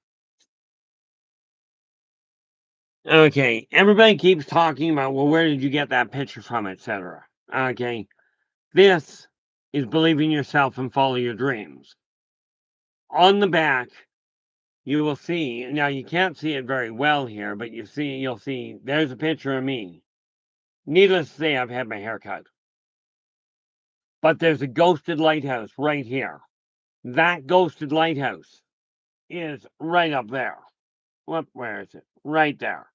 Okay, everybody keeps talking about, well, where did you get that picture from, etc. Okay, this is believe in yourself and follow your dreams. On the back you will see, now you can't see it very well here, but you'll see, there's a picture of me. Needless to say, I've had my hair cut. But there's a ghosted lighthouse right here. That ghosted lighthouse is right up there. Whoop, where is it? Right there.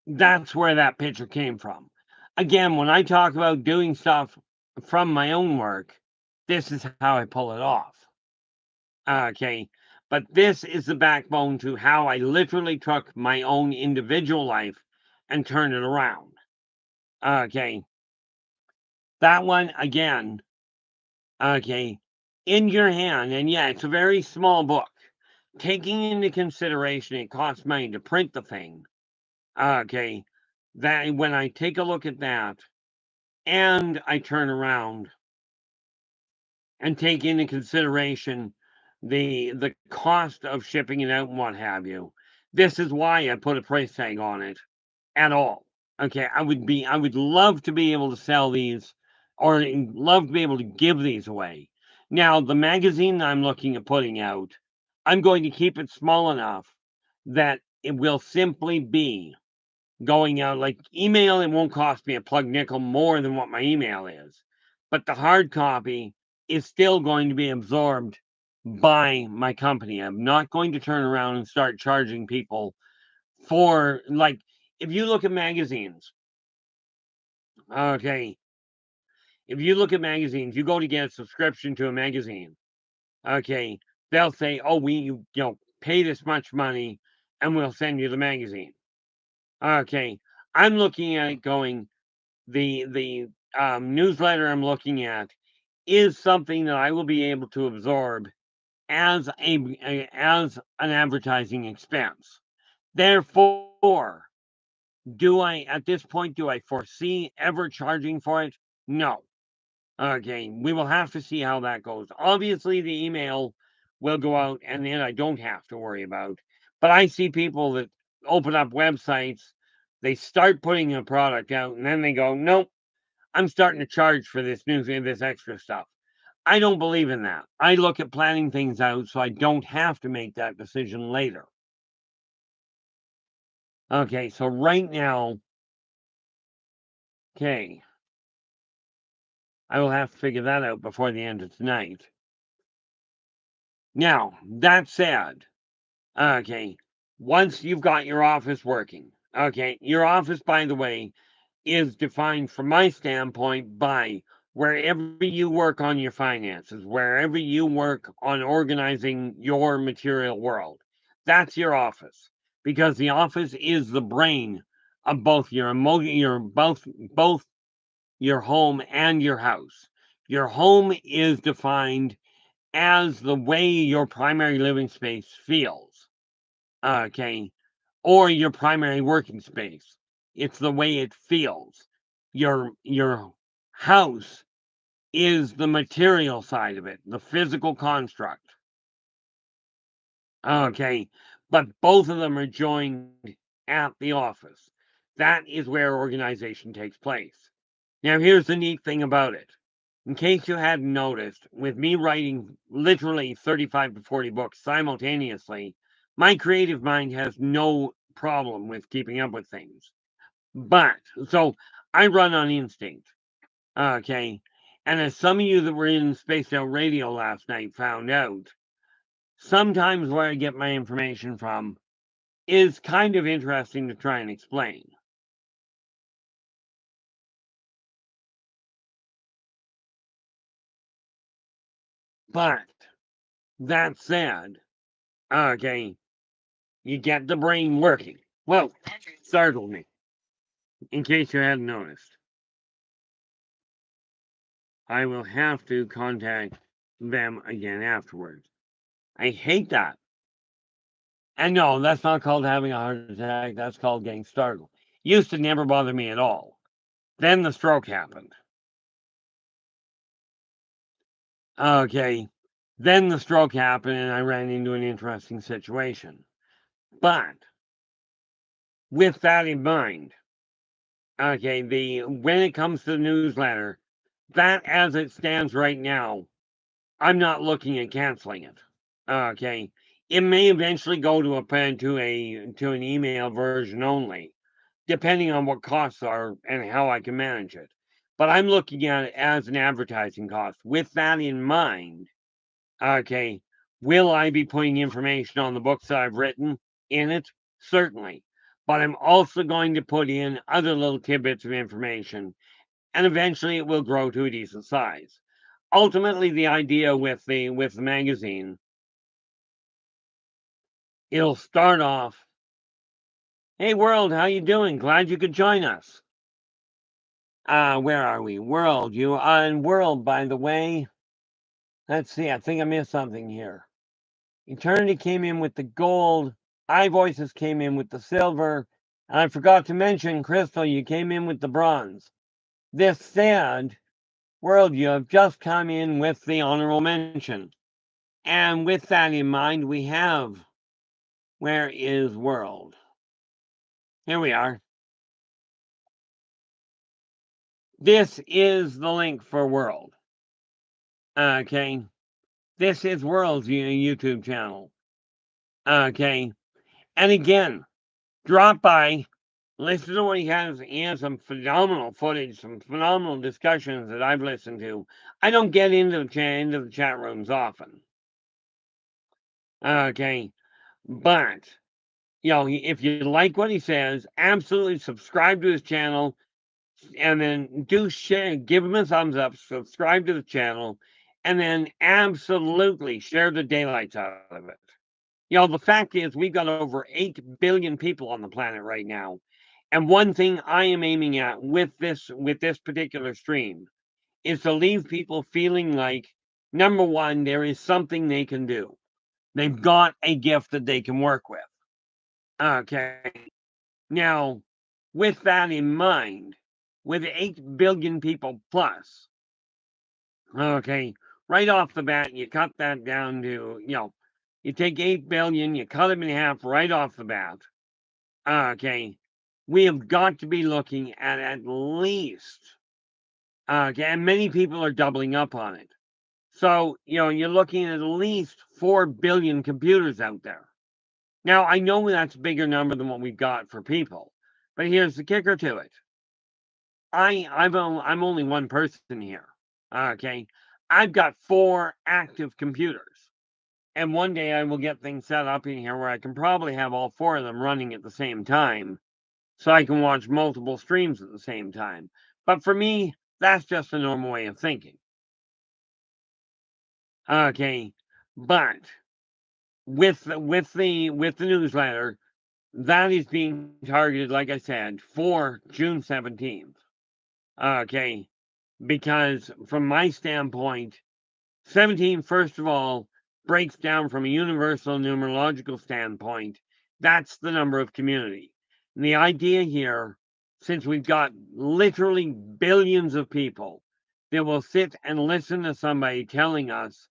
That's where that picture came from. Again, when I talk about doing stuff from my own work, this is how I pull it off. Okay. But this is the backbone to how I literally took my own individual life and turned it around. Okay. That one, again, okay, in your hand. And yeah, it's a very small book. Taking into consideration it costs money to print the thing. Okay. That when I take a look at that and I turn around and take into consideration the cost of shipping it out and what have you. This is why I put a price tag on it at all. Okay, I would love to be able to sell these or love to be able to give these away. Now, the magazine I'm looking at putting out, I'm going to keep it small enough that it will simply be going out like email. It won't cost me a plug nickel more than what my email is, but the hard copy is still going to be absorbed by my company. I'm not going to turn around and start charging people for, like, if you look at magazines, okay, if you look at magazines, you go to get a subscription to a magazine, okay, they'll say, oh, you know, pay this much money and we'll send you the magazine. Okay, I'm looking at it going, the newsletter I'm looking at is something that I will be able to absorb as as an advertising expense. Therefore, do I at this point do I foresee ever charging for it? No. Okay, we will have to see how that goes. Obviously, the email will go out, and then I don't have to worry about. But I see people that open up websites, they start putting a product out, and then they go, nope, I'm starting to charge for this extra stuff. I don't believe in that. I look at planning things out so I don't have to make that decision later. Okay, so right now, okay, I will have to figure that out before the end of tonight. Now, that said, okay, once you've got your office working, okay, your office, by the way, is defined from my standpoint by wherever you work on your finances, wherever you work on organizing your material world. That's your office because the office is the brain of both both your home and your house. Your home is defined as the way your primary living space feels. Okay, or your primary working space. It's the way it feels. Your house is the material side of it, the physical construct. Okay, but both of them are joined at the office. That is where organization takes place. Now, here's the neat thing about it. In case you hadn't noticed, with me writing literally 35 to 40 books simultaneously, my creative mind has no problem with keeping up with things. But, so I run on instinct. Okay. And as some of you that were in Spaced Out Radio last night found out, sometimes where I get my information from is kind of interesting to try and explain. But that said, okay, you get the brain working. Well, startled me, in case you hadn't noticed. I will have to contact them again afterwards. I hate that. And no, that's not called having a heart attack. That's called getting startled. Used to never bother me at all. Then the stroke happened. Okay. Then the stroke happened and I ran into an interesting situation. But with that in mind, okay, the when it comes to the newsletter, that as it stands right now, I'm not looking at canceling it. Okay. It may eventually go to an email version only, depending on what costs are and how I can manage it. But I'm looking at it as an advertising cost. With that in mind, okay, will I be putting information on the books that I've written in it? Certainly. But I'm also going to put in other little tidbits of information, and eventually it will grow to a decent size. Ultimately, the idea with the magazine, it'll start off, "Hey world, how you doing? Glad you could join us." Where are we? World, you on world, by the way. Let's see, I think I missed something here. Eternity came in with the gold. iVoices came in with the silver. And I forgot to mention, Crystal, you came in with the bronze. This said, world, you have just come in with the honorable mention. And with that in mind, we have, where is world? Here we are. This is the link for world. Okay. This is world's YouTube channel. Okay. And again, drop by, listen to what he has. He has some phenomenal footage, some phenomenal discussions that I've listened to. I don't get into the chat rooms often. Okay. But, if you like what he says, absolutely subscribe to his channel, and then do share, give him a thumbs up, subscribe to the channel, and then absolutely share the daylights out of it. The fact is, we've got over 8 billion people on the planet right now. And one thing I am aiming at with this particular stream is to leave people feeling like, number one, there is something they can do. They've got a gift that they can work with. Okay. Now, with that in mind, with 8 billion people plus, okay, right off the bat, you cut that down to, you take 8 billion, you cut them in half right off the bat. Okay, we have got to be looking at least, okay, and many people are doubling up on it. So, you're looking at least 4 billion computers out there. Now, I know that's a bigger number than what we've got for people, but here's the kicker to it. I'm only one person here. Okay, I've got 4 active computers, and one day I will get things set up in here where I can probably have all 4 of them running at the same time, so I can watch multiple streams at the same time. But for me, that's just a normal way of thinking. Okay, but with the newsletter, that is being targeted, like I said, for June 17th. Okay, because from my standpoint, 17, first of all, breaks down from a universal numerological standpoint. That's the number of community. And the idea here, since we've got literally billions of people that will sit and listen to somebody telling us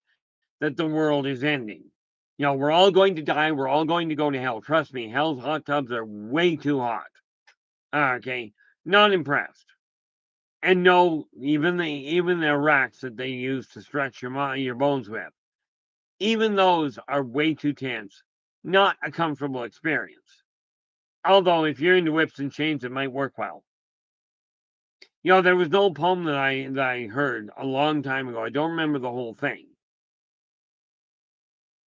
that the world is ending. We're all going to die. We're all going to go to hell. Trust me, hell's hot tubs are way too hot. Okay, not impressed. And no, even the racks that they use to stretch your bones with, even those are way too tense. Not a comfortable experience. Although if you're into whips and chains, it might work well. There was an old poem that I heard a long time ago. I don't remember the whole thing.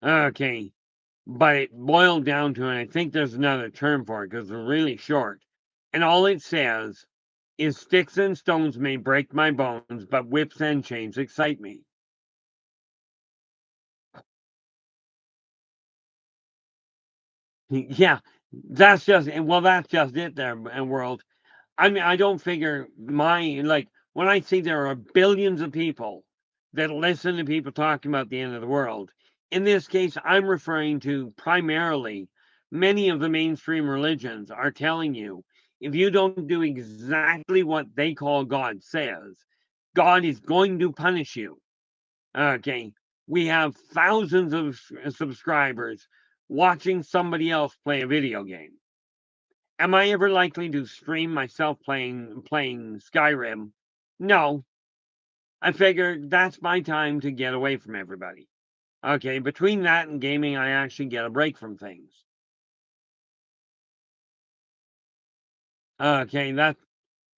Okay, but it boiled down to, and I think there's another term for it because they're really short. And all it says is, "Sticks and stones may break my bones, but whips and chains excite me." Yeah, that's just it there, and world. I mean, I don't figure when I see there are billions of people that listen to people talking about the end of the world. In this case, I'm referring to primarily many of the mainstream religions are telling you, if you don't do exactly what they call God says, God is going to punish you. Okay. We have thousands of subscribers watching somebody else play a video game. Am I ever likely to stream myself playing Skyrim? No. I figure that's my time to get away from everybody. Okay, between that and gaming, I actually get a break from things. Okay, that.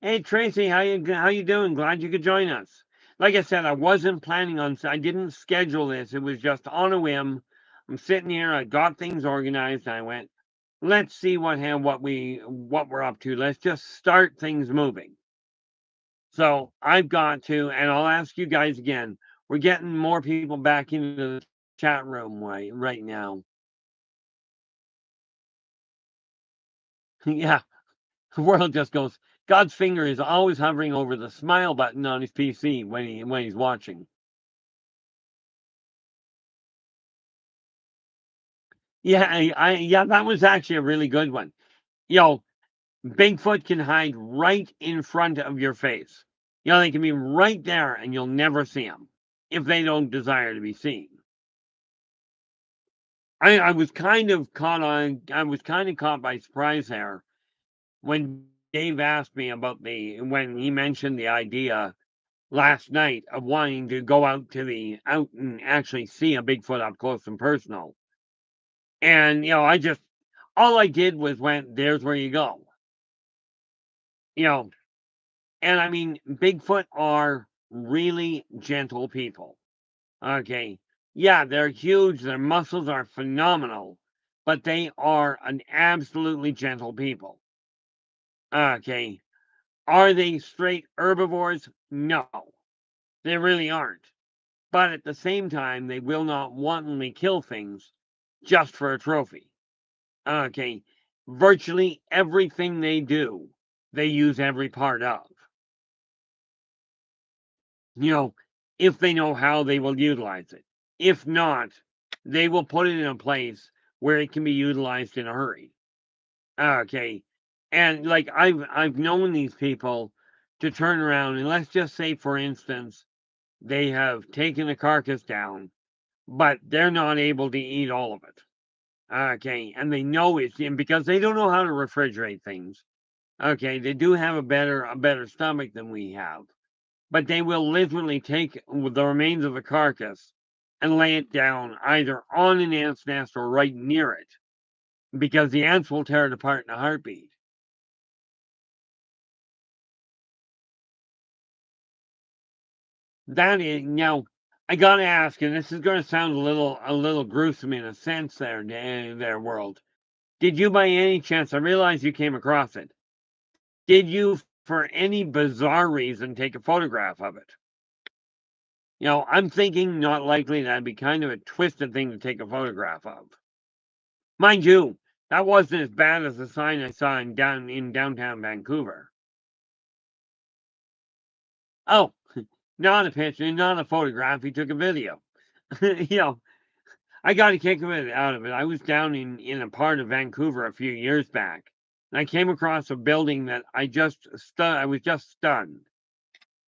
Hey Tracy, how you doing? Glad you could join us. Like I said, I wasn't planning on. I didn't schedule this. It was just on a whim. I'm sitting here. I got things organized. I went. Let's see what we're up to. Let's just start things moving. So I've got to, and I'll ask you guys again. We're getting more people back into the chat room right now. Yeah, the world just goes. God's finger is always hovering over the smile button on his PC when he's watching. Yeah, yeah, that was actually a really good one. Yo, Bigfoot can hide right in front of your face. They can be right there and you'll never see them if they don't desire to be seen. I was kind of caught by surprise there when Dave asked me about when he mentioned the idea last night of wanting to go out and actually see a Bigfoot up close and personal. And all I did was went, there's where you go. You know, and I mean, Bigfoot are really gentle people. Okay. Yeah, they're huge, their muscles are phenomenal, but they are an absolutely gentle people. Okay. Are they straight herbivores? No, they really aren't. But at the same time, they will not wantonly kill things just for a trophy. Okay. Virtually everything they do, they use every part of. You know, if they know how, they will utilize it. If not, they will put it in a place where it can be utilized in a hurry. Okay. And like I've known these people to turn around and let's just say for instance, they have taken the carcass down, but they're not able to eat all of it. Okay. And they know it's in because they don't know how to refrigerate things. Okay, they do have a better stomach than we have. But they will literally take the remains of the carcass and lay it down either on an ant's nest or right near it because the ants will tear it apart in a heartbeat. That is now. I gotta ask, and this is going to sound a little gruesome in a sense, there, world. Did you, by any chance? I realize you came across it. Did you, for any bizarre reason, take a photograph of it? I'm thinking not likely that'd be kind of a twisted thing to take a photograph of. Mind you, that wasn't as bad as the sign I saw in downtown Vancouver. Oh, not a picture, not a photograph. He took a video. you know, I got a kick of it out of it. I was down in a part of Vancouver a few years back, and I came across a building that I was just stunned.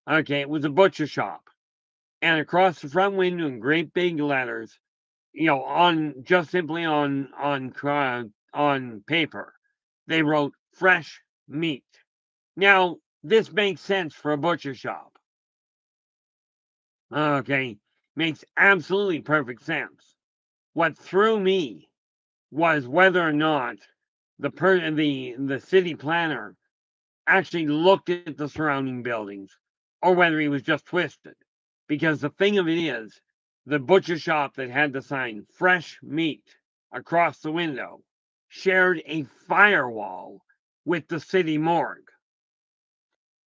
Okay, it was a butcher shop, and across the front window in great big letters, on just simply on paper, they wrote fresh meat. Now, this makes sense for a butcher shop. Okay, makes absolutely perfect sense. What threw me was whether or not the city planner actually looked at the surrounding buildings or whether he was just twisted. Because the thing of it is, the butcher shop that had the sign fresh meat across the window shared a firewall with the city morgue.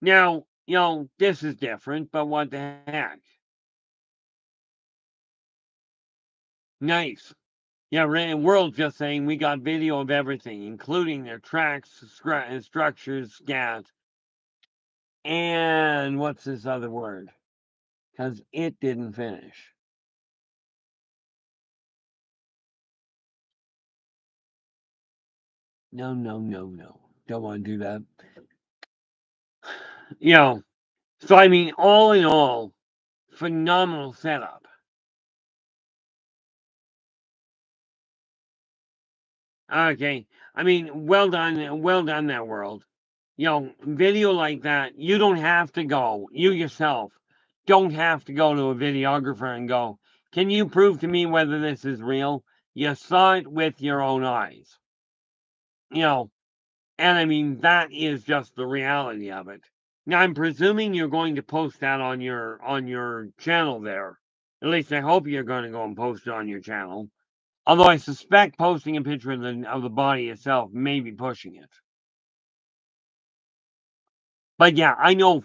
Now, this is different, but what the heck? Nice. Yeah, World just saying we got video of everything, including their tracks, structures, scats, and what's this other word? Because it didn't finish. No, no, no, no. Don't want to do that. You know, so I mean, all in all, phenomenal setup. Okay. I mean, well done that world. Video like that, you don't have to go, you yourself don't have to go to a videographer and go, Can you prove to me whether this is real? You saw it with your own eyes. You know, and I mean, that is just the reality of it. Now, I'm presuming you're going to post that on your channel there. At least I hope you're going to go and post it on your channel. Although I suspect posting a picture of the body itself may be pushing it. But yeah, I know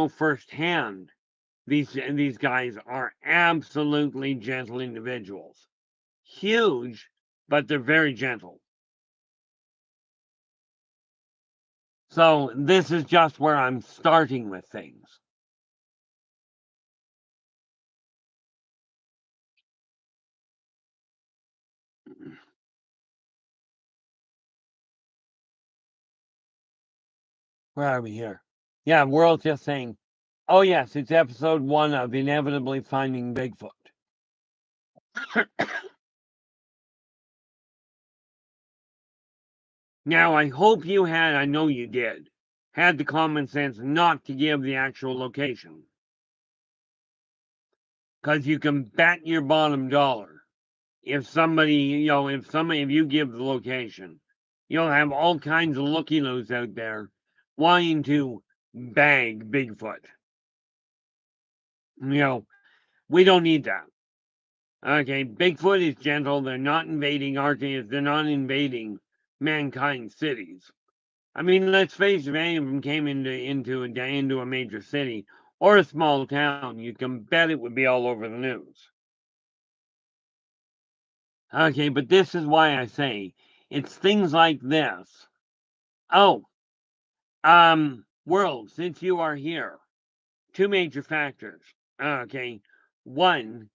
firsthand these guys are absolutely gentle individuals. Huge, but they're very gentle. So this is just where I'm starting with things. Where are we here? Yeah, World's just saying, oh yes, it's episode 1 of Inevitably Finding Bigfoot. Now, I hope you had, I know you did, had the common sense not to give the actual location. Because you can bet your bottom dollar if somebody, if you give the location, you'll have all kinds of looky-loos out there wanting to bag Bigfoot. We don't need that. Okay, Bigfoot is gentle. They're not invading they're not invading mankind's cities. I mean, let's face it, if any of them came into a major city or a small town, you can bet it would be all over the news. Okay, but this is why I say it's things like this. Oh, World, since you are here, two major factors. Okay, one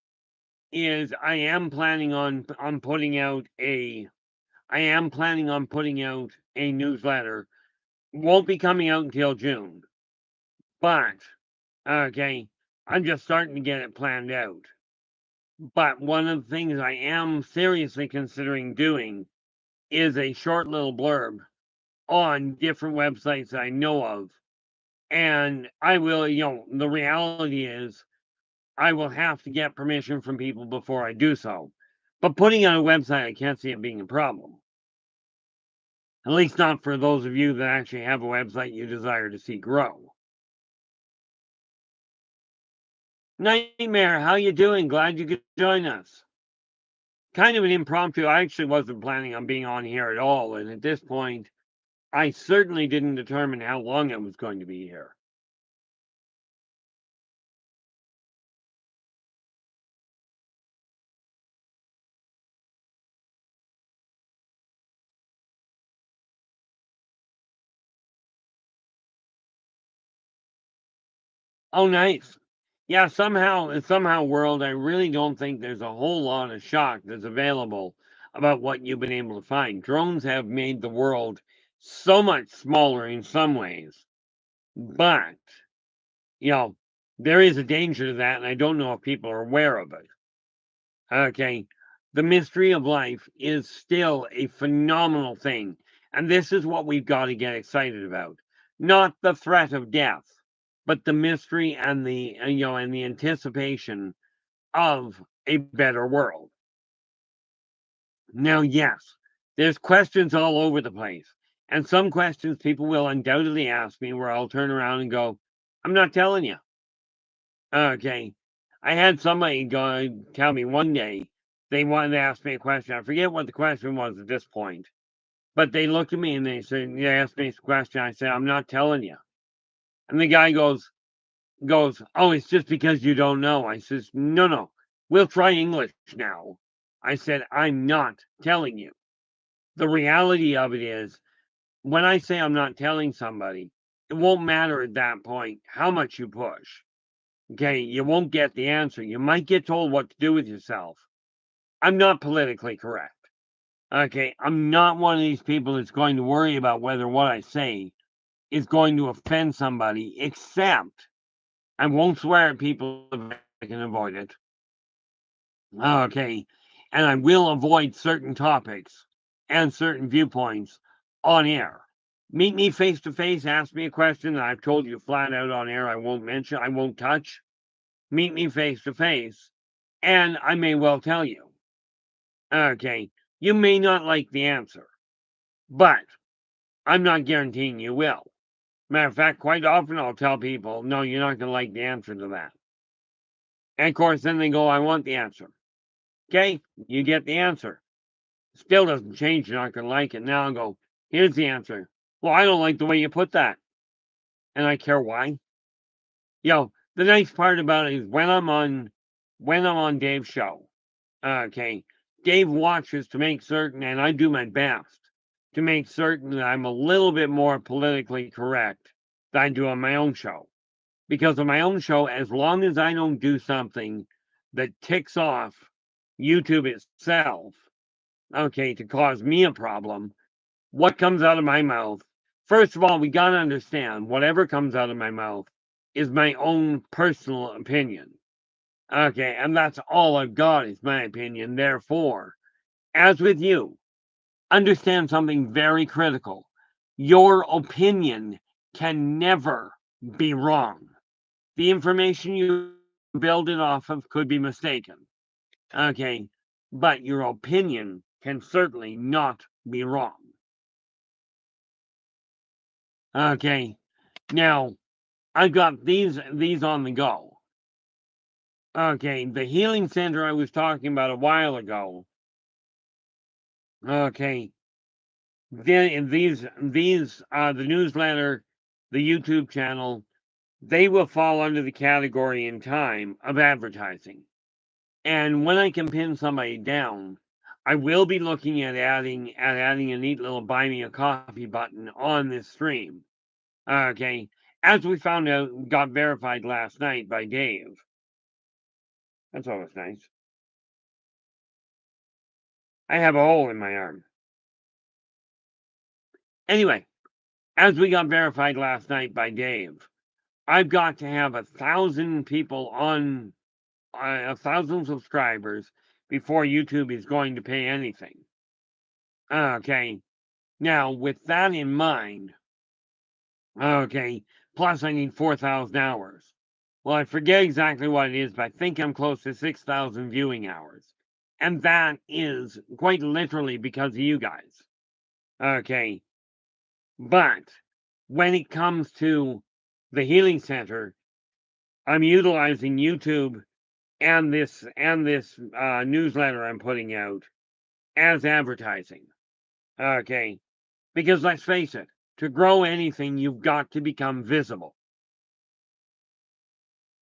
is I am planning on putting out a newsletter. Won't be coming out until June, but okay, I'm just starting to get it planned out. But one of the things I am seriously considering doing is a short little blurb on different websites I know of. And I will, the reality is I will have to get permission from people before I do so. But putting on a website, I can't see it being a problem. At least not for those of you that actually have a website you desire to see grow. Nightmare, how you doing? Glad you could join us. Kind of an impromptu. I actually wasn't planning on being on here at all, and at this point, I certainly didn't determine how long I was going to be here. Oh, nice. Yeah, somehow, world, I really don't think there's a whole lot of shock that's available about what you've been able to find. Drones have made the world so much smaller in some ways, but, you know, there is a danger to that, and I don't know if people are aware of it. Okay. The mystery of life is still a phenomenal thing, and this is what we've got to get excited about. Not the threat of death, but the mystery and the anticipation of a better world. Now, yes, there's questions all over the place. And some questions people will undoubtedly ask me where I'll turn around and go, I'm not telling you. Okay. I had somebody go tell me one day they wanted to ask me a question. I forget what the question was at this point. But they looked at me and they asked me a question. I said, I'm not telling you. And the guy goes, oh, it's just because you don't know. I says, no. We'll try English now. I said, I'm not telling you. The reality of it is, when I say I'm not telling somebody, it won't matter at that point how much you push. Okay, you won't get the answer. You might get told what to do with yourself. I'm not politically correct. Okay, I'm not one of these people that's going to worry about whether what I say is going to offend somebody, except I won't swear at people if I can avoid it. Okay, and I will avoid certain topics and certain viewpoints on air. Meet me face to face, ask me a question that I've told you flat out on air I won't mention, I won't touch. Meet me face to face And I may well tell you, okay, you may not like the answer, but I'm not guaranteeing you will. Matter of fact, quite often I'll tell people, no, you're not going to like the answer to that. And of course, then they go, I want the answer. Okay, you get the answer. Still doesn't change, you're not going to like it. Now I'll go, here's the answer. Well, I don't like the way you put that. And I care why. The nice part about it is when I'm on Dave's show, okay, Dave watches to make certain, and I do my best to make certain that I'm a little bit more politically correct than I do on my own show. Because on my own show, as long as I don't do something that ticks off YouTube itself, okay, to cause me a problem, what comes out of my mouth, first of all, we got to understand whatever comes out of my mouth is my own personal opinion. Okay, and that's all I've got is my opinion. Therefore, as with you, understand something very critical. Your opinion can never be wrong. The information you build it off of could be mistaken. Okay, but your opinion can certainly not be wrong. Okay, now I've got these on the go. Okay, the healing center I was talking about a while ago. Okay, these the newsletter, the YouTube channel, they will fall under the category in time of advertising. And when I can pin somebody down, I will be looking at adding a neat little buy me a coffee button on this stream. Okay, as we found out, got verified last night by Dave. That's always nice. I have a hole in my arm. Anyway, as we got verified last night by Dave, I've got to have 1,000 people on 1,000 subscribers before YouTube is going to pay anything. Okay, now with that in mind, okay, plus I need 4,000 hours. Well, I forget exactly what it is, but I think I'm close to 6,000 viewing hours. And that is quite literally because of you guys. Okay, but when it comes to the healing center, I'm utilizing YouTube and this newsletter I'm putting out as advertising. Okay, because let's face it, to grow anything, you've got to become visible.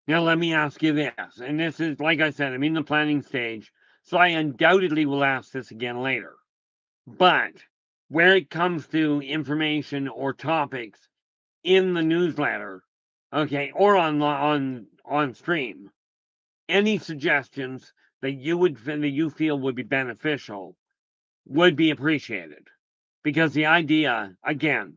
Now, let me ask you this, and this is, like I said, I'm in the planning stage, so I undoubtedly will ask this again later. But where it comes to information or topics in the newsletter, okay, or on stream, any suggestions that you feel would be beneficial would be appreciated. Because the idea, again,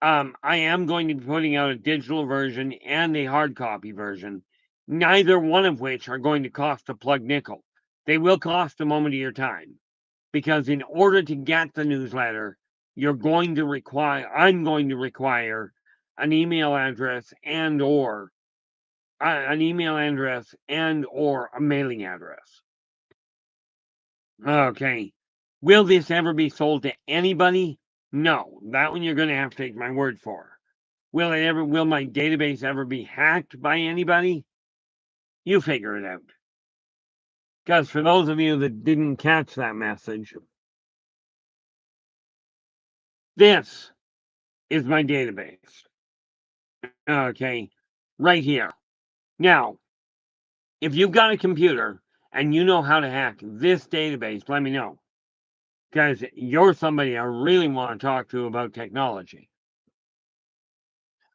I am going to be putting out a digital version and a hard copy version, neither one of which are going to cost a plug nickel. They will cost a moment of your time. Because in order to get the newsletter, I'm going to require an email address and or a mailing address. Okay. Will this ever be sold to anybody? No. That one you're going to have to take my word for. Will my database ever be hacked by anybody? You figure it out. Because for those of you that didn't catch that message, this is my database. Okay. Right here. Now, if you've got a computer and you know how to hack this database, let me know. Because you're somebody I really want to talk to about technology.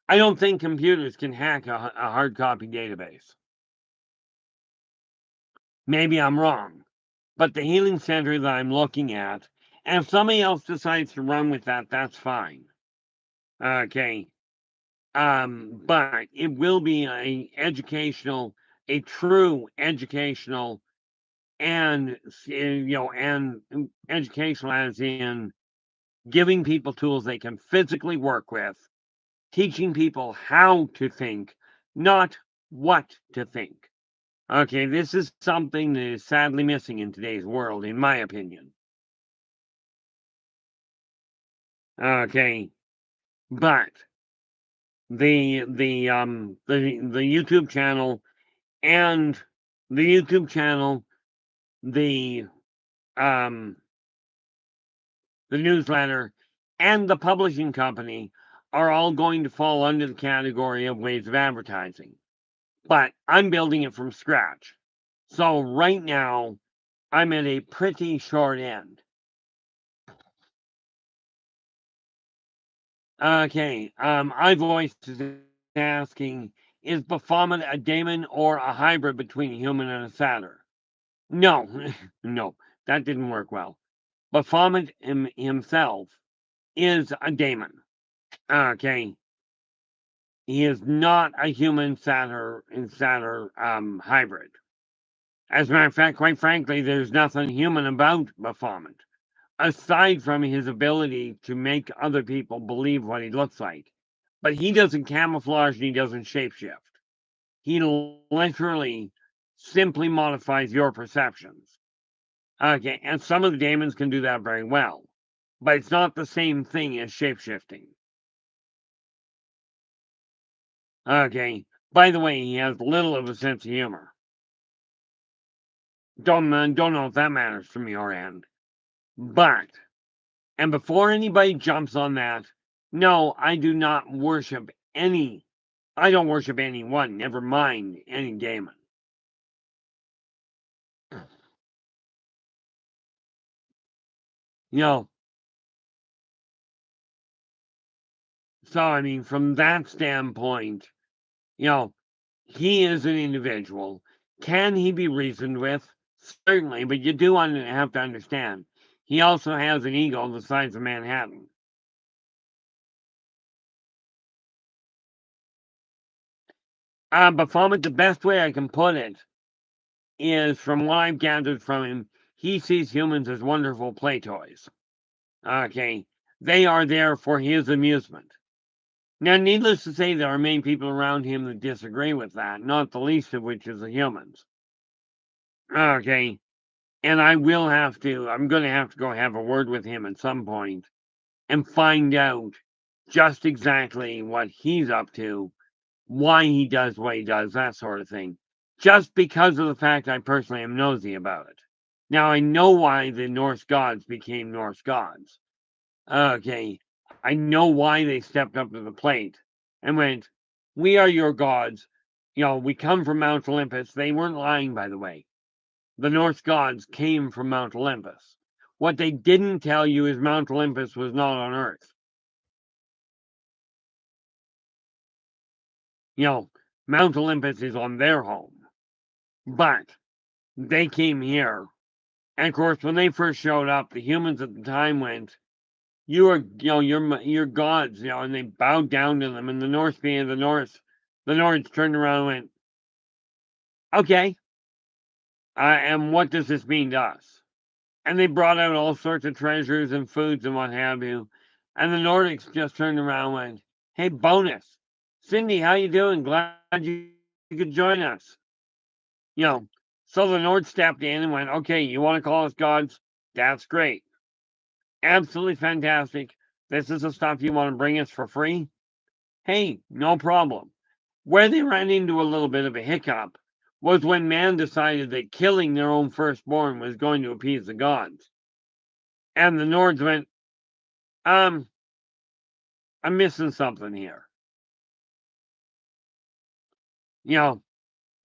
I don't think computers can hack a hard copy database. Maybe I'm wrong. But the healing center that I'm looking at, and if somebody else decides to run with that, that's fine. Okay. But it will be a true educational and and educational as in giving people tools they can physically work with, teaching people how to think, not what to think. Okay, this is something that is sadly missing in today's world, in my opinion. Okay, but the YouTube channel and the YouTube channel, the um the newsletter, and the publishing company are all going to fall under the category of ways of advertising. But I'm building it from scratch. So right now, I'm at a pretty short end. Okay, iVoice is asking, is Baphomet a daemon or a hybrid between a human and a satyr? No, no, that didn't work well. Baphomet himself is a daemon. Okay, he is not a human satyr hybrid. As a matter of fact, quite frankly, there's nothing human about Baphomet, aside from his ability to make other people believe what he looks like. But he doesn't camouflage and he doesn't shapeshift. He literally simply modifies your perceptions. Okay, and some of the daemons can do that very well, but it's not the same thing as shapeshifting. Okay, by the way, he has little of a sense of humor. Don't know if that matters from your end. But, and before anybody jumps on that, no, I do not worship any, I don't worship anyone, never mind any daemon. You know, so I mean, from that standpoint, you know, he is an individual. Can he be reasoned with? Certainly, but you do have to understand, he also has an ego the size of Manhattan. Baphomet, the best way I can put it is, from what I've gathered from him, he sees humans as wonderful play toys. Okay, they are there for his amusement. Now, needless to say, there are many people around him that disagree with that, not the least of which is the humans. Okay, and I'm going to have to go have a word with him at some point and find out just exactly what he's up to, why he does what he does, that sort of thing. Just because of the fact I personally am nosy about it. Now, I know why the Norse gods became Norse gods. Okay, I know why they stepped up to the plate and went, we are your gods. You know, we come from Mount Olympus. They weren't lying, by the way. The Norse gods came from Mount Olympus. What they didn't tell you is Mount Olympus was not on Earth. You know, Mount Olympus is on their home, but they came here. And of course, when they first showed up, the humans at the time went, "You are, you're gods," and they bowed down to them. And the Norse, being the Norse turned around and went, "Okay, and what does this mean to us?" And they brought out all sorts of treasures and foods and what have you. And the Nordics just turned around and went, "Hey, bonus, Cindy, how you doing? Glad you could join us." You know, so the Nords stepped in and went, "Okay, you want to call us gods? That's great. Absolutely fantastic. This is the stuff you want to bring us for free? Hey, no problem." Where they ran into a little bit of a hiccup was when man decided that killing their own firstborn was going to appease the gods. And the Nords went, um, I'm missing something here. You know,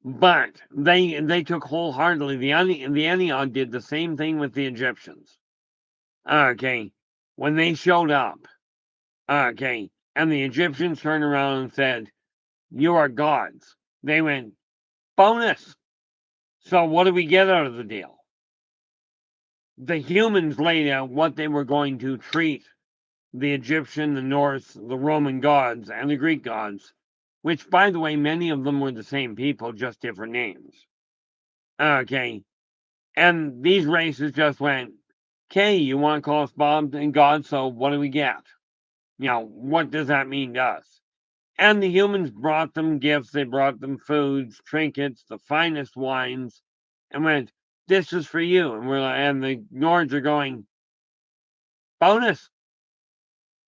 but they took wholeheartedly. The Eniod did the same thing with the Egyptians. Okay. When they showed up, okay, and the Egyptians turned around and said, "You are gods." They went, "Bonus." So what do we get out of the deal? The humans laid out what they were going to treat the Egyptian, the Norse, the Roman gods, and the Greek gods, which, by the way, many of them were the same people, just different names. Okay. And these races just went, "Okay, you want to call us Bob and God, so what do we get? What does that mean to us?" And the humans brought them gifts, they brought them foods, trinkets, the finest wines, and went, "This is for you." And we're like, and the Nords are going, "Bonus."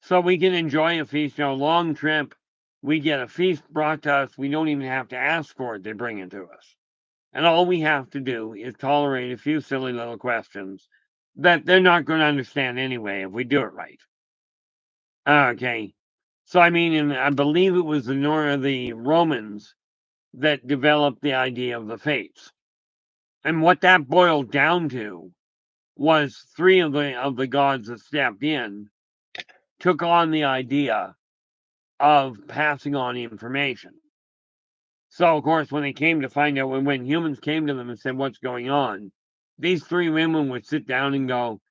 So we can enjoy a feast, long trip. We get a feast brought to us. We don't even have to ask for it. They bring it to us. And all we have to do is tolerate a few silly little questions that they're not going to understand anyway if we do it right. Okay. So I mean, and I believe it was the Romans that developed the idea of the fates. And what that boiled down to was three of the gods that stepped in took on the idea of passing on information. So of course when they came to find out when humans came to them and said what's going on, these three women would sit down and go,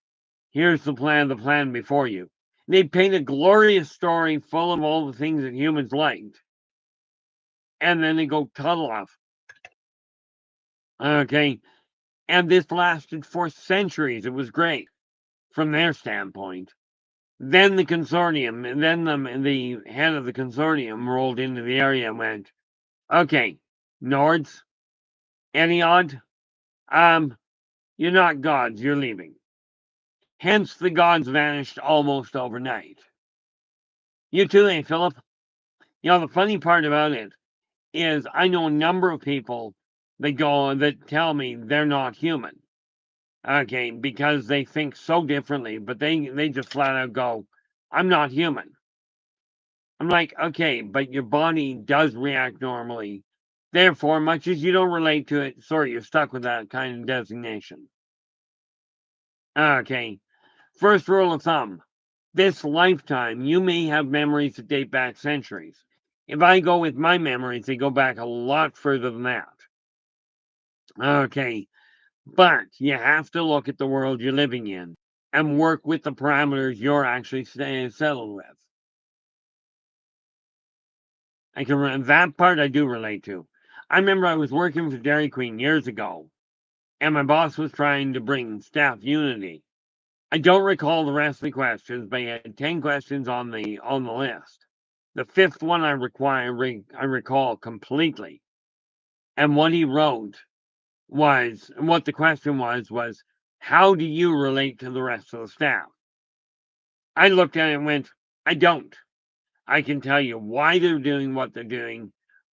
"Here's the plan before you." They'd paint a glorious story full of all the things that humans liked, and then they go tunnel off. Okay. And this lasted for centuries. It was great from their standpoint. Then the consortium, and then the head of the consortium rolled into the area and went, "Okay, Nords, Eniod, um, you're not gods, you're leaving." Hence, the gods vanished almost overnight. You too, eh, Philip? The funny part about it is I know a number of people that tell me they're not human. Okay, because they think so differently, but they just flat out go, "I'm not human." I'm like, "Okay, but your body does react normally. Therefore, much as you don't relate to it, sorry, you're stuck with that kind of designation." Okay, first rule of thumb. This lifetime, you may have memories that date back centuries. If I go with my memories, they go back a lot further than that. Okay, but you have to look at the world you're living in and work with the parameters you're actually staying settled with. That part I do relate to. I remember I was working for Dairy Queen years ago, and my boss was trying to bring staff unity. I don't recall the rest of the questions, but he had 10 questions on the list. The fifth one I recall completely. And what he wrote what the question was, "How do you relate to the rest of the staff?" I looked at it and went, "I don't. I can tell you why they're doing what they're doing,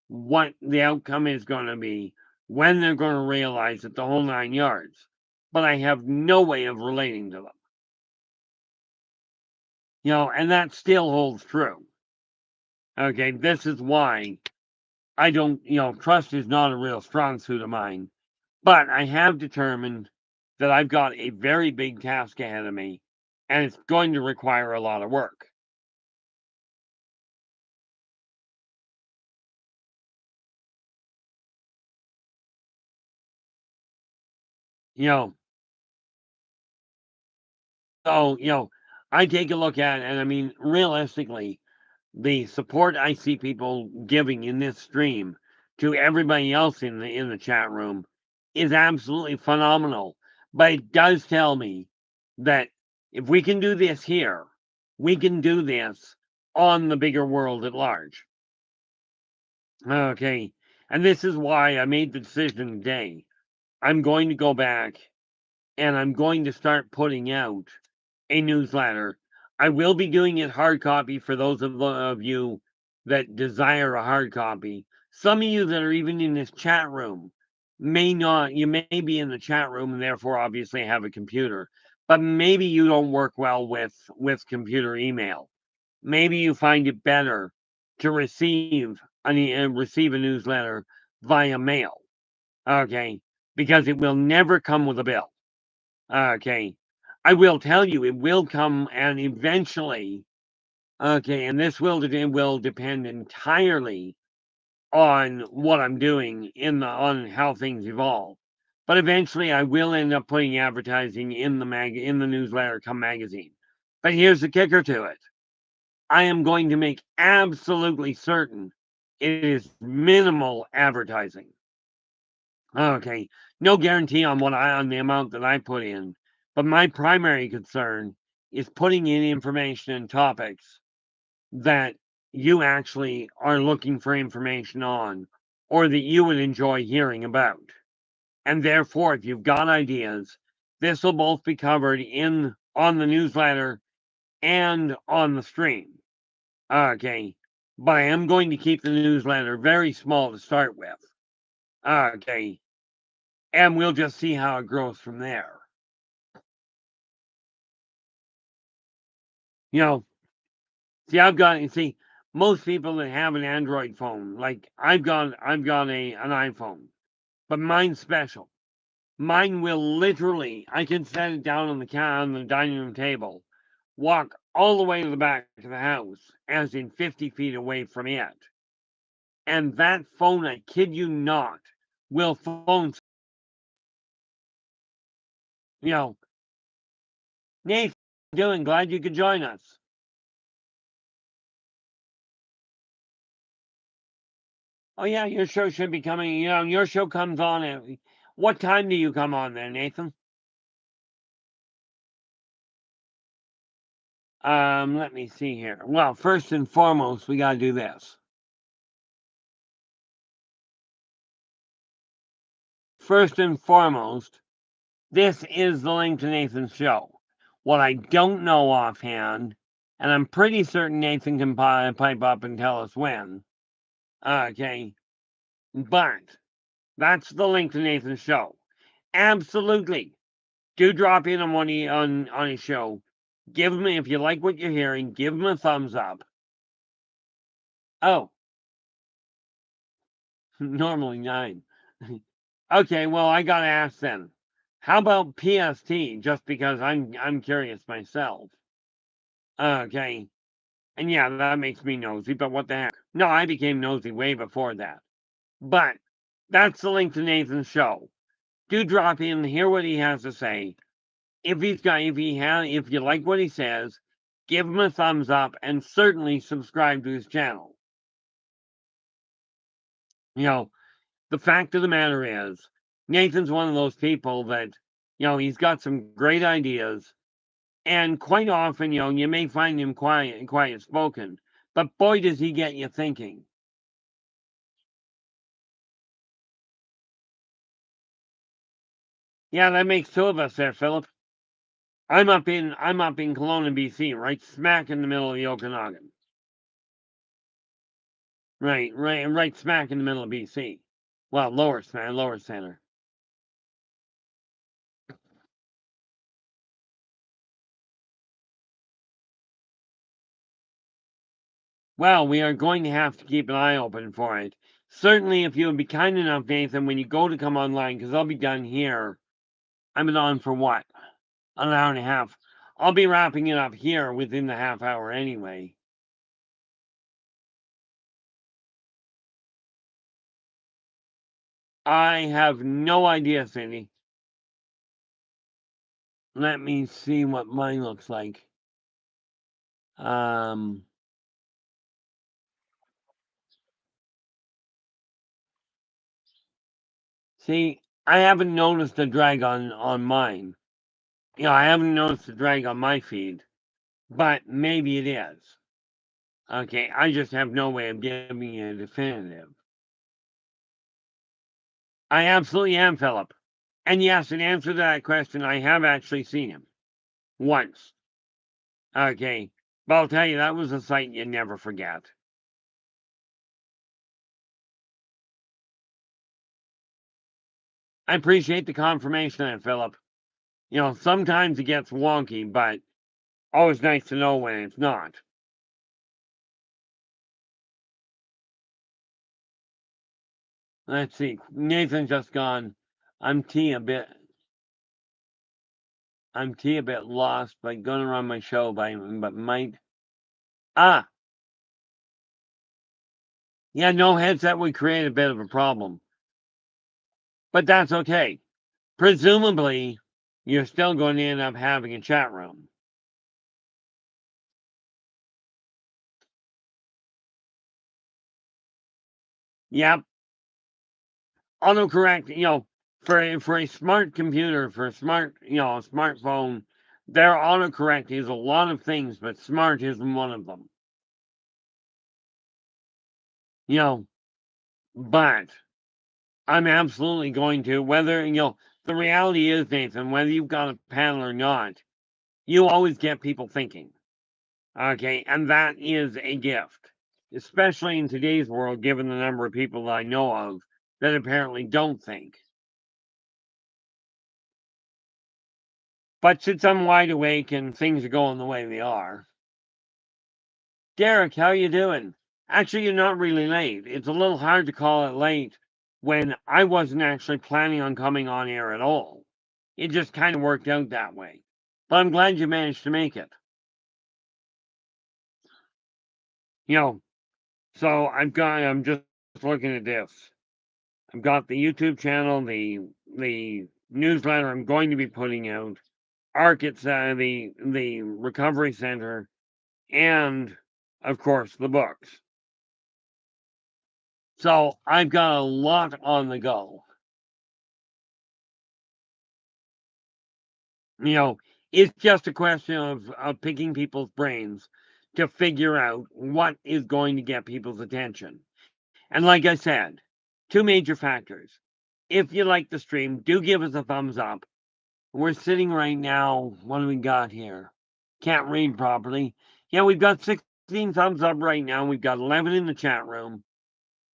what the outcome is going to be, when they're going to realize it, the whole nine yards. But I have no way of relating to them." And that still holds true. Okay, this is why I don't, trust is not a real strong suit of mine. But I have determined that I've got a very big task ahead of me, and it's going to require a lot of work. You know, so, I take a look at it, and I mean, realistically, the support I see people giving in this stream to everybody else in the chat room is absolutely phenomenal. But it does tell me that if we can do this here, we can do this on the bigger world at large. Okay. And this is why I made the decision today. I'm going to go back and I'm going to start putting out a newsletter. I will be doing it hard copy for those of you that desire a hard copy. Some of you that are even in this chat room may not, you may be in the chat room and therefore obviously have a computer, but maybe you don't work well with computer email. Maybe you find it better to receive a newsletter via mail. Okay, because it will never come with a bill. Okay. I will tell you, it will come and eventually, okay, and this will depend entirely on what I'm doing on how things evolve. But eventually I will end up putting advertising in the newsletter come magazine. But here's the kicker to it. I am going to make absolutely certain it is minimal advertising. Okay. No guarantee on the amount that I put in, but my primary concern is putting in information and topics that you actually are looking for information on, or that you would enjoy hearing about. And therefore, if you've got ideas, this will both be covered in on the newsletter and on the stream. Okay. But I am going to keep the newsletter very small to start with. Okay. And we'll just see how it grows from there. You know, see, most people that have an Android phone, like I've got an iPhone, but mine's special. Mine will literally, I can set it down on the dining room table, walk all the way to the back of the house, as in 50 feet away from it. And that phone, I kid you not, will phone, you know, Nathan, how you doing? Glad you could join us. Oh yeah, your show should be coming. Your show comes on at what time do you come on there, Nathan? Let me see here. Well, first and foremost, we got to do this. First and foremost, this is the link to Nathan's show. What I don't know offhand, and I'm pretty certain Nathan can pipe up and tell us when. Okay, but that's the link to Nathan's show. Absolutely, do drop in on his show. Give him, if you like what you're hearing, give him a thumbs up. Oh, normally 9. Okay, well, I gotta ask then. How about PST? Just because I'm curious myself. Okay, and yeah, that makes me nosy. But what the heck? No, I became nosy way before that. But that's the link to Nathan's show. Do drop in, hear what he has to say. If you like what he says, give him a thumbs up and certainly subscribe to his channel. You know, the fact of the matter is, Nathan's one of those people that, he's got some great ideas, and quite often, you may find him quiet spoken, but boy, does he get you thinking. Yeah, that makes 2 of us there, Philip. I'm up in Kelowna, BC, right smack in the middle of the Okanagan. Right smack in the middle of BC. Well, lower center. Well, we are going to have to keep an eye open for it. Certainly, if you would be kind enough, Nathan, when you go to come online, because I'll be done here. I've been on for what? An hour and a half. I'll be wrapping it up here within the half hour anyway. I have no idea, Cindy. Let me see what mine looks like. Um, See, I haven't noticed a drag on mine. I haven't noticed a drag on my feed, but maybe it is. Okay, I just have no way of giving you a definitive. I absolutely am, Philip. And yes, in answer to that question, I have actually seen him once. Okay, but I'll tell you, that was a sight you never forget. I appreciate the confirmation on it, Philip. Sometimes it gets wonky, but always nice to know when it's not. Let's see. Nathan's just gone. I'm T a bit. I'm T a bit lost, but gonna run my show but might. Ah, yeah, no headset would create a bit of a problem, but that's okay. Presumably, you're still going to end up having a chat room. Yep, autocorrect. For a smart computer, for a a smartphone, their autocorrect is a lot of things, but smart isn't one of them. you know, but I'm absolutely going to, whether, the reality is, Nathan, whether you've got a panel or not, you always get people thinking. Okay, and that is a gift, especially in today's world, given the number of people that I know of that apparently don't think. But since I'm wide awake and things are going the way they are, Derek, how you doing? Actually, you're not really late. It's a little hard to call it late when I wasn't actually planning on coming on air at all. It just kind of worked out that way. But I'm glad you managed to make it. You know, so I'm just looking at this. I've got the YouTube channel, the newsletter I'm going to be putting out, Arc's the recovery center, and of course the books. So I've got a lot on the go. It's just a question of picking people's brains to figure out what is going to get people's attention. And like I said, two major factors. If you like the stream, do give us a thumbs up. We're sitting right now. What do we got here? Can't read properly. Yeah, we've got 16 thumbs up right now. We've got 11 in the chat room.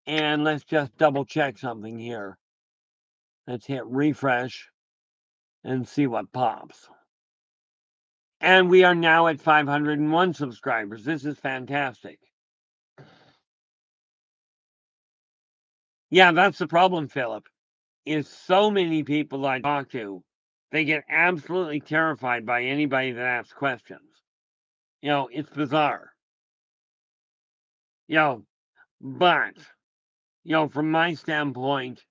And let's just double check something here. Let's hit refresh and see what pops. And we are now at 501 subscribers. This is fantastic. Yeah, that's the problem, Philip. Is so many people I talk to, they get absolutely terrified by anybody that asks questions. It's bizarre. But, from my standpoint,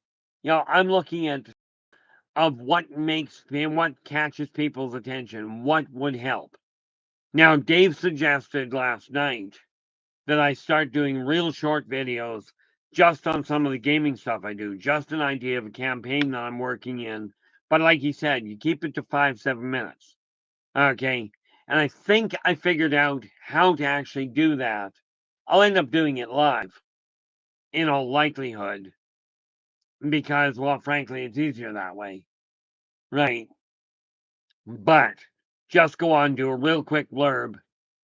I'm looking at of what catches people's attention, what would help. Now, Dave suggested last night that I start doing real short videos just on some of the gaming stuff I do, just an idea of a campaign that I'm working in. But like he said, you keep it to 5-7 minutes. Okay. And I think I figured out how to actually do that. I'll end up doing it live in all likelihood because, well, frankly, it's easier that way. Right. But just go on, do a real quick blurb,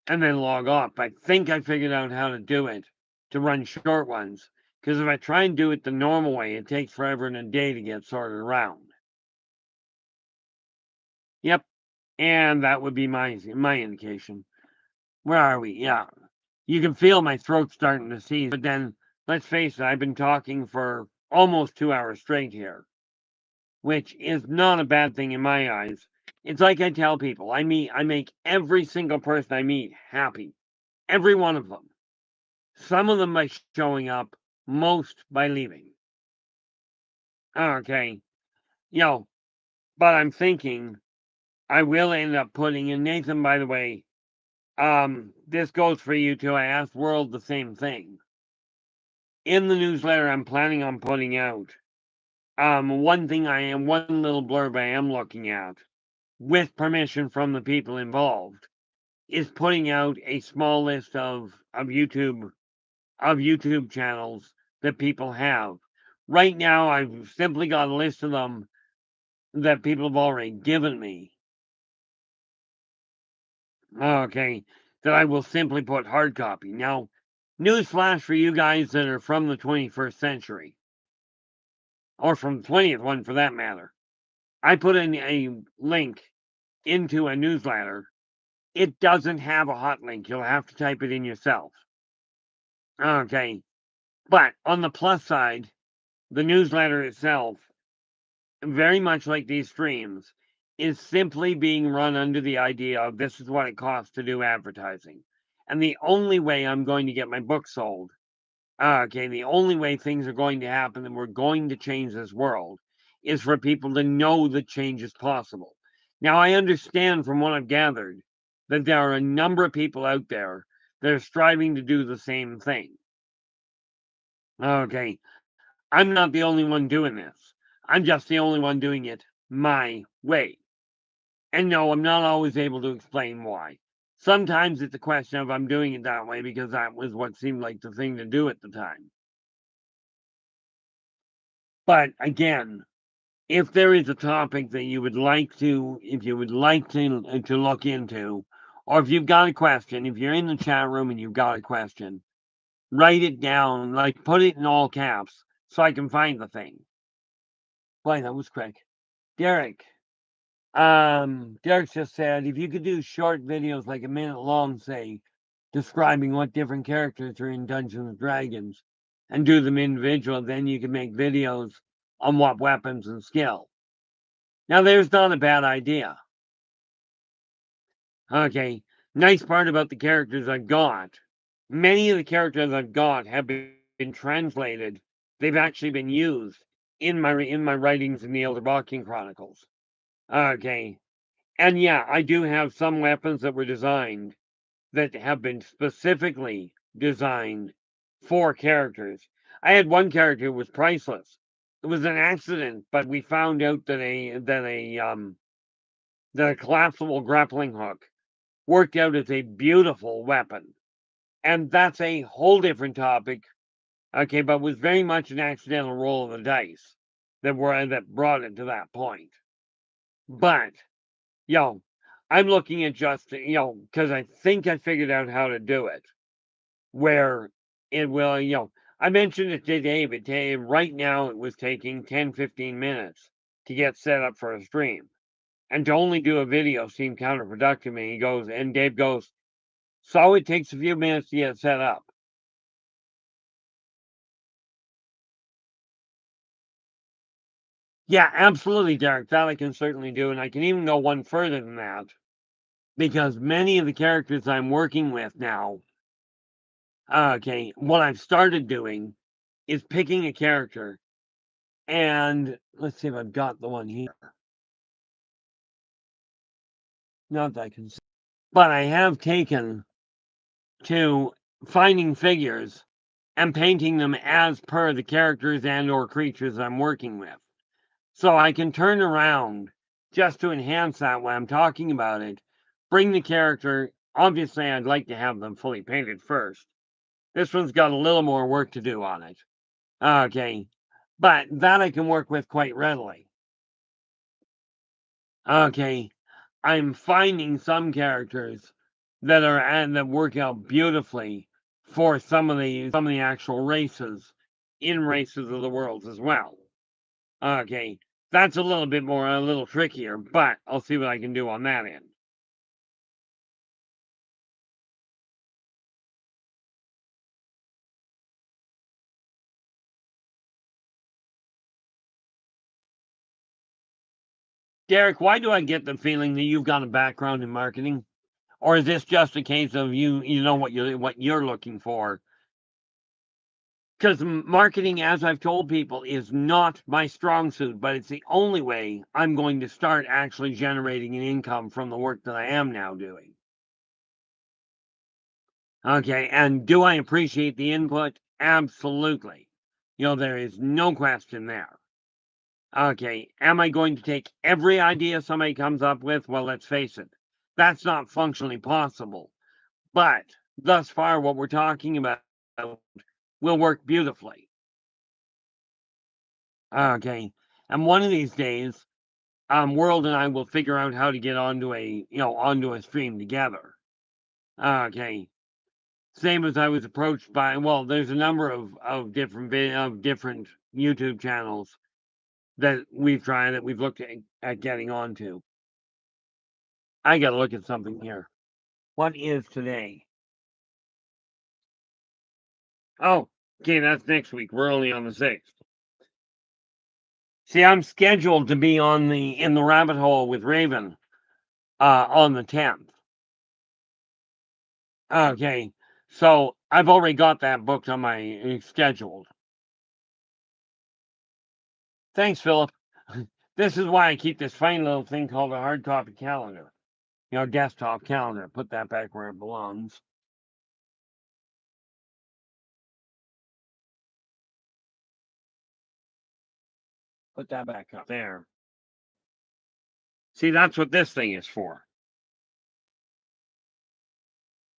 and then log off. I think I figured out how to do it to run short ones. Because if I try and do it the normal way, it takes forever and a day to get sorted around. Yep. And that would be my indication. Where are we? Yeah. You can feel my throat starting to seize. But then, let's face it, I've been talking for almost 2 hours straight here, which is not a bad thing in my eyes. It's like I tell people, I make every single person I meet happy. Every one of them. Some of them by showing up, most by leaving. Okay. But I'm thinking I will end up putting in Nathan, by the way, this goes for you too. I asked World the same thing. In the newsletter I'm planning on putting out, one little blurb I am looking at, with permission from the people involved, is putting out a small list of YouTube channels that people have. Right now, I've simply got a list of them that people have already given me. Okay, that I will simply put hard copy. Now, newsflash for you guys that are from the 21st century, or from the 20th one for that matter. I put in a link into a newsletter. It doesn't have a hot link. You'll have to type it in yourself. Okay, but on the plus side, the newsletter itself, very much like these streams, is simply being run under the idea of this is what it costs to do advertising. And the only way I'm going to get my book sold, the only way things are going to happen and we're going to change this world is for people to know that change is possible. Now, I understand from what I've gathered that there are a number of people out there that are striving to do the same thing. Okay, I'm not the only one doing this. I'm just the only one doing it my way. And no, I'm not always able to explain why. Sometimes it's a question of I'm doing it that way because that was what seemed like the thing to do at the time. But again, if there is a topic that you would like to, if you would like to look into, or if you've got a question, if you're in the chat room and you've got a question, write it down, like put it in all caps so I can find the thing. Boy, that was quick. Derek. Derek just said if you could do short videos like a minute long, say, describing what different characters are in Dungeons and Dragons and do them individual, then you can make videos on what weapons and skill. Now there's not a bad idea. Okay. Nice part about the characters I've got. Many of the characters I've got have been translated. They've actually been used in my writings in the Yldrbac Chronicles. Okay. And yeah, I do have some weapons that were designed that have been specifically designed for characters. I had one character who was priceless. It was an accident, but we found out that a collapsible grappling hook worked out as a beautiful weapon. And that's a whole different topic. Okay, but was very much an accidental roll of the dice that brought it to that point. But I'm looking at just because I think I figured out how to do it. Where it will, I mentioned it to David. Right now, it was taking 10, 15 minutes to get set up for a stream. And to only do a video seemed counterproductive to me. And Dave goes, so it takes a few minutes to get set up. Yeah, absolutely, Derek. That I can certainly do. And I can even go one further than that. Because many of the characters I'm working with now, okay, what I've started doing is picking a character. And let's see if I've got the one here. Not that I can see. But I have taken to finding figures and painting them as per the characters and or creatures I'm working with. So I can turn around just to enhance that when I'm talking about it, bring the character. Obviously, I'd like to have them fully painted first. This one's got a little more work to do on it. Okay. But that I can work with quite readily. Okay. I'm finding some characters that work out beautifully for some of the actual races in races of the worlds as well. Okay, that's a little trickier, but I'll see what I can do on that end. Derek, why do I get the feeling that you've got a background in marketing, or is this just a case of you know what you're looking for? Because marketing, as I've told people, is not my strong suit, but it's the only way I'm going to start actually generating an income from the work that I am now doing. Okay, and do I appreciate the input? Absolutely. There is no question there. Okay, am I going to take every idea somebody comes up with? Well, let's face it, that's not functionally possible. But thus far, what we're talking about will work beautifully. Okay, and one of these days, World and I will figure out how to get onto a stream together. Okay, same as I was approached by. Well, there's a number of different YouTube channels that we've looked at getting onto. I got to look at something here. What is today? Oh, okay, that's next week. We're only on the 6th. See, I'm scheduled to be in the rabbit hole with Raven on the 10th. Okay, so I've already got that booked on my scheduled. Thanks, Philip. This is why I keep this fine little thing called a hard copy calendar. Desktop calendar. Put that back where it belongs. Put that back up there. See, that's what this thing is for.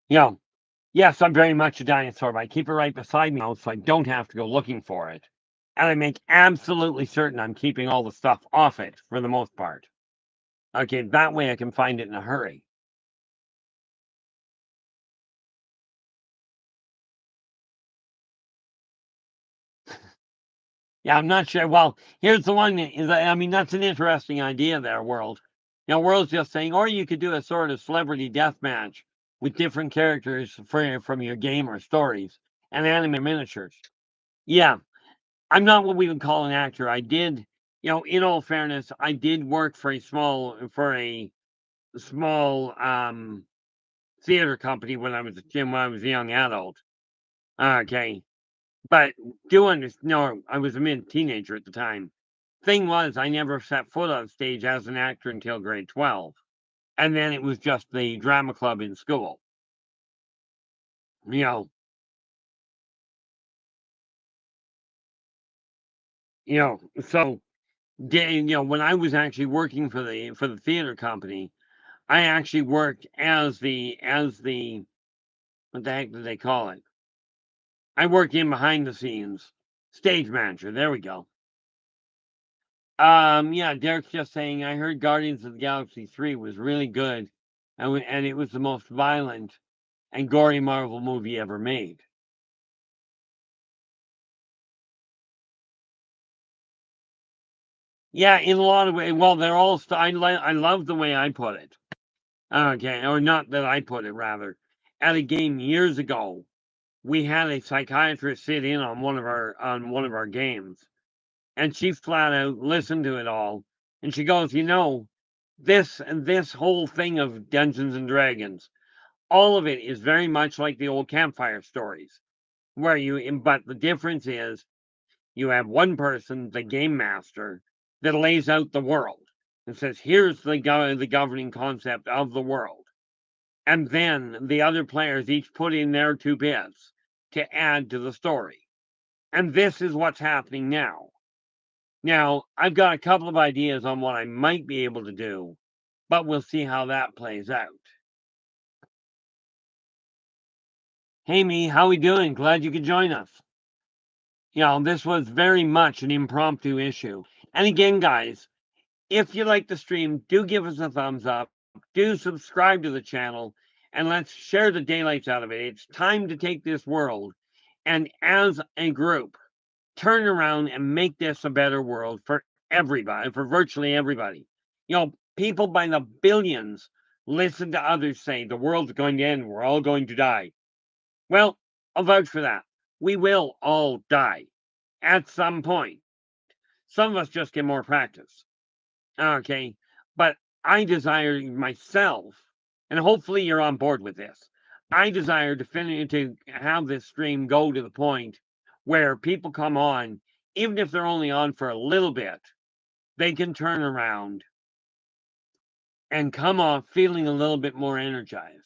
Yes, I'm very much a dinosaur, but I keep it right beside me now so I don't have to go looking for it. and I make absolutely certain I'm keeping all the stuff off it for the most part. Okay, that way I can find it in a hurry. Yeah, I'm not sure. Well, here's the one is I mean, that's an interesting idea there, World. World's just saying, or you could do a sort of celebrity death match with different characters from your game or stories and anime miniatures. Yeah, I'm not what we would call an actor. I did, in all fairness, I did work for a small theater company when I was a young adult. Okay, but doing this, no, I was a mid teenager at the time. Thing was, I never set foot on stage as an actor until grade 12, and then it was just the drama club in school. You know, so when I was actually working for the theater company, I actually worked as the what the heck did they call it? I worked in behind the scenes, stage manager. There we go. Yeah, Derek's just saying I heard Guardians of the Galaxy 3 was really good, and it was the most violent and gory Marvel movie ever made. Yeah, in a lot of ways. Well, they're all. I love the way I put it. Okay, or not that I put it, rather. At a game years ago, we had a psychiatrist sit in on one of our games, and she flat out listened to it all, and she goes, this whole thing of Dungeons and Dragons, all of it is very much like the old campfire stories, but the difference is you have one person, the game master, that lays out the world and says, here's the governing concept of the world. And then the other players each put in their two bits to add to the story. And this is what's happening now. Now, I've got a couple of ideas on what I might be able to do, but we'll see how that plays out. Hey, me, how we doing? Glad you could join us. This was very much an impromptu issue. And again, guys, if you like the stream, do give us a thumbs up, do subscribe to the channel, and let's share the daylights out of it. It's time to take this world and, as a group, turn around and make this a better world for everybody, for virtually everybody. People by the billions listen to others say the world's going to end, we're all going to die. Well, I'll vouch for that. We will all die at some point. Some of us just get more practice. Okay. But I desire myself, and hopefully you're on board with this. I desire to have this stream go to the point where people come on, even if they're only on for a little bit, they can turn around and come off feeling a little bit more energized.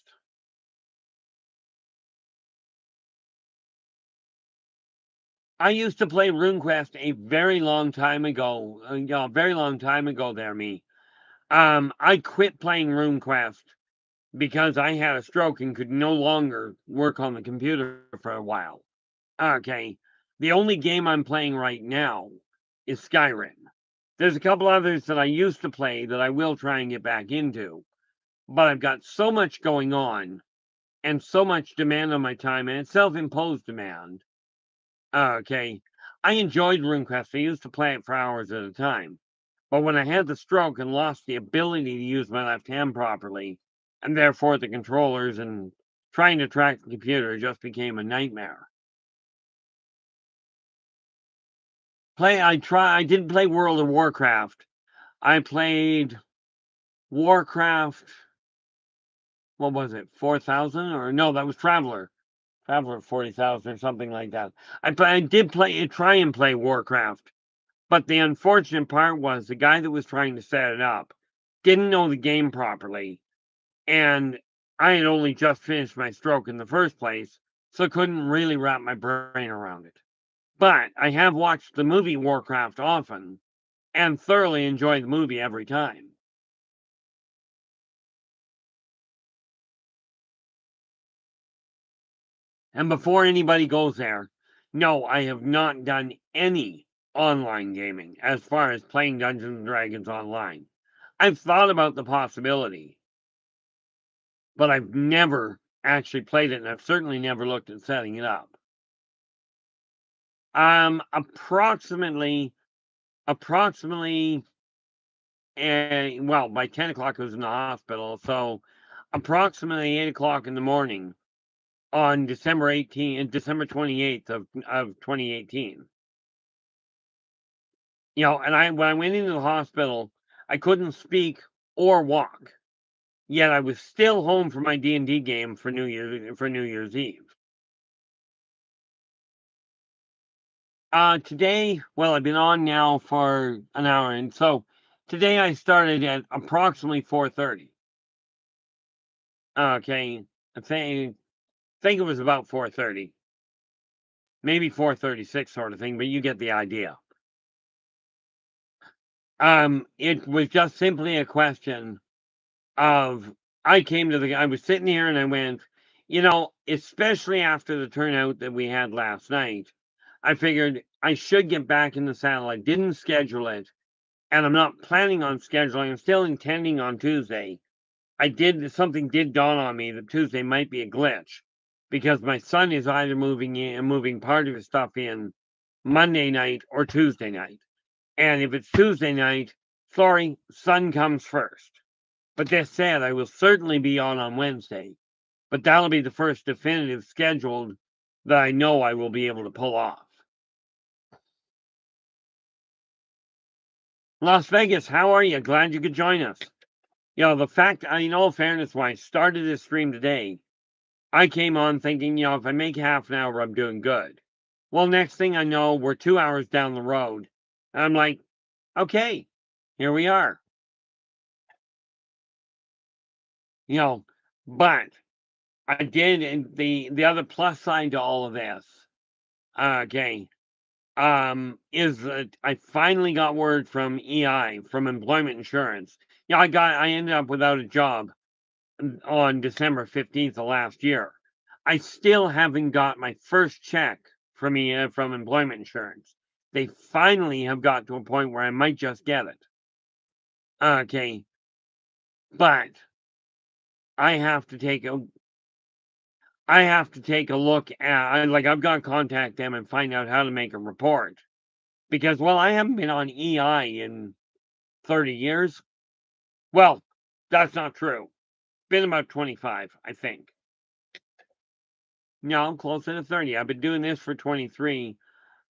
I used to play RuneQuest a very long time ago. A very long time ago there, me. I quit playing RuneQuest because I had a stroke and could no longer work on the computer for a while. Okay. The only game I'm playing right now is Skyrim. There's a couple others that I used to play that I will try and get back into, but I've got so much going on and so much demand on my time, and it's self-imposed demand. Okay. I enjoyed RuneQuest. I used to play it for hours at a time. But when I had the stroke and lost the ability to use my left hand properly, and therefore the controllers and trying to track the computer just became a nightmare. I didn't play World of Warcraft. I played Warcraft, what was it, 4,000? Or no, that was Traveler. Traveler 40,000 or something like that. I did try and play Warcraft, but the unfortunate part was the guy that was trying to set it up didn't know the game properly, and I had only just finished my stroke in the first place, so couldn't really wrap my brain around it. But I have watched the movie Warcraft often and thoroughly enjoy the movie every time. And before anybody goes there, no, I have not done any online gaming as far as playing Dungeons and Dragons online. I've thought about the possibility, but I've never actually played it, and I've certainly never looked at setting it up. Approximately, well, by 10 o'clock I was in the hospital, so approximately 8 o'clock in the morning on December 28th of 2018. And when I went into the hospital, I couldn't speak or walk. Yet I was still home for my D&D game for New Year's Eve. Today, well, I've been on now for an hour, and so today I started at approximately 4:30. Okay, I think it was about 4:30, maybe 4:36, sort of thing, but you get the idea. It was just simply a question of I was sitting here and I went, especially after the turnout that we had last night, I figured I should get back in the saddle. I didn't schedule it, and I'm not planning on scheduling. I'm still intending on Tuesday. Something did dawn on me that Tuesday might be a glitch because my son is either moving part of his stuff in Monday night or Tuesday night. And if it's Tuesday night, sorry, son comes first. But that said, I will certainly be on Wednesday, but that'll be the first definitive scheduled that I know I will be able to pull off. Las Vegas, how are you? Glad you could join us. The fact, in all fairness, when I started this stream today, I came on thinking, if I make half an hour, I'm doing good. Well, next thing I know, we're 2 hours down the road. And I'm like, okay, here we are. But I did, and the other plus side to all of this, okay, is that I finally got word from EI, from employment insurance. I ended up without a job on December 15th of last year. I still haven't got my first check from employment insurance. They finally have got to a point where I might just get it. Okay, but I have to take a look at, I've got to contact them and find out how to make a report because, well, I haven't been on EI in 30 years. Well, that's not true. Been about 25, I think. No, I'm closer to 30. I've been doing this for 23.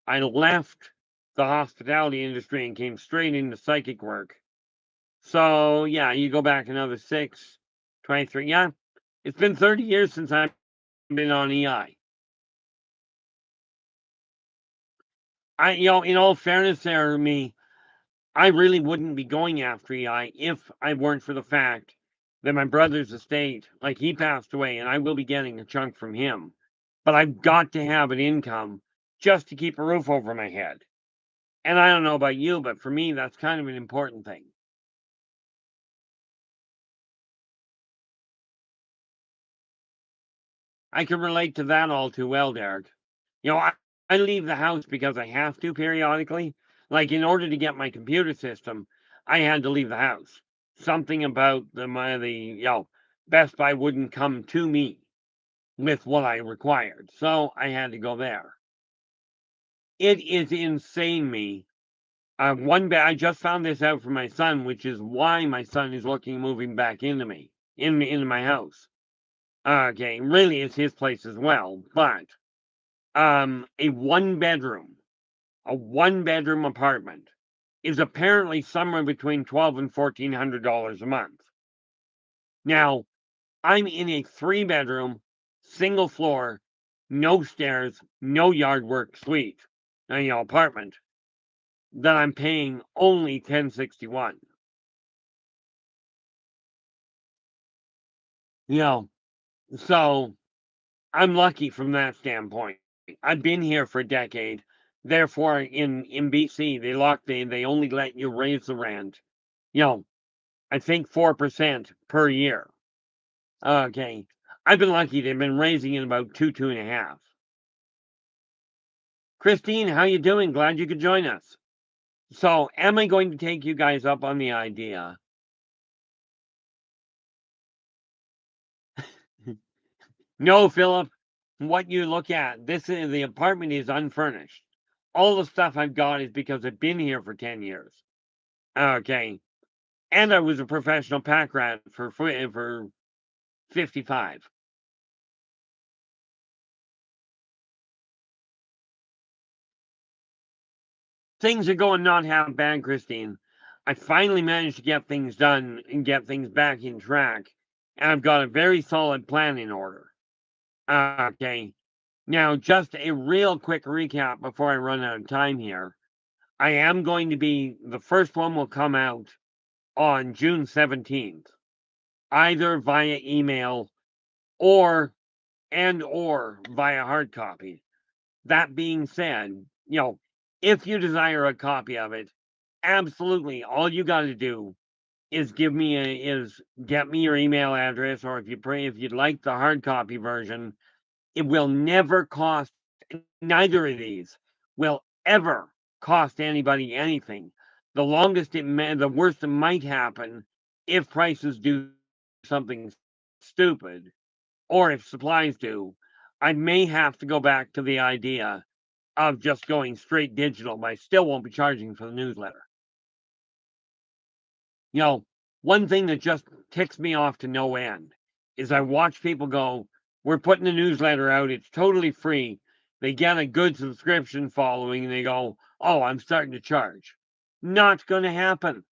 I left the hospitality industry and came straight into psychic work. So, yeah, you go back another 6, 23. Yeah, it's been 30 years since I've been on EI. In all fairness there to me, I really wouldn't be going after EI if I weren't for the fact that my brother's estate, he passed away, and I will be getting a chunk from him. But I've got to have an income just to keep a roof over my head. And I don't know about you, but for me, that's kind of an important thing. I can relate to that all too well, Derek. I leave the house because I have to periodically. Like, in order to get my computer system, I had to leave the house. Something about Best Buy wouldn't come to me with what I required, so I had to go there. It is insane me. I just found this out from my son, which is why my son is moving back into my house. Okay, really, it's his place as well, but a one bedroom apartment is apparently somewhere between $1,200 and $1,400 a month. Now, I'm in a 3-bedroom, single floor, no stairs, no yard work suite, apartment that I'm paying only $1,061. So I'm lucky from that standpoint. I've been here for a decade. Therefore, in BC, they only let you raise the rent. I think 4% per year. Okay, I've been lucky. They've been raising it about 2.5. Christine, how you doing? Glad you could join us. So, am I going to take you guys up on the idea? No, Philip. What you look at, the apartment is unfurnished. All the stuff I've got is because I've been here for 10 years. Okay. And I was a professional pack rat for 55. Things are going not half bad, Christine. I finally managed to get things done and get things back in track, and I've got a very solid plan in order. Okay. Now, just a real quick recap before I run out of time here. I am going to be, the first one will come out on June 17th, either via email or or via hard copy. That being said, if you desire a copy of it, absolutely all you got to do is get me your email address, or if you'd like the hard copy version, it will never cost, neither of these will ever cost anybody anything. The worst that might happen if prices do something stupid, or if supplies do, I may have to go back to the idea of just going straight digital, but I still won't be charging for the newsletter. You know, one thing that just ticks me off to no end is I watch people go, we're putting the newsletter out, it's totally free. They get a good subscription following and they go, oh, I'm starting to charge. Not going to happen.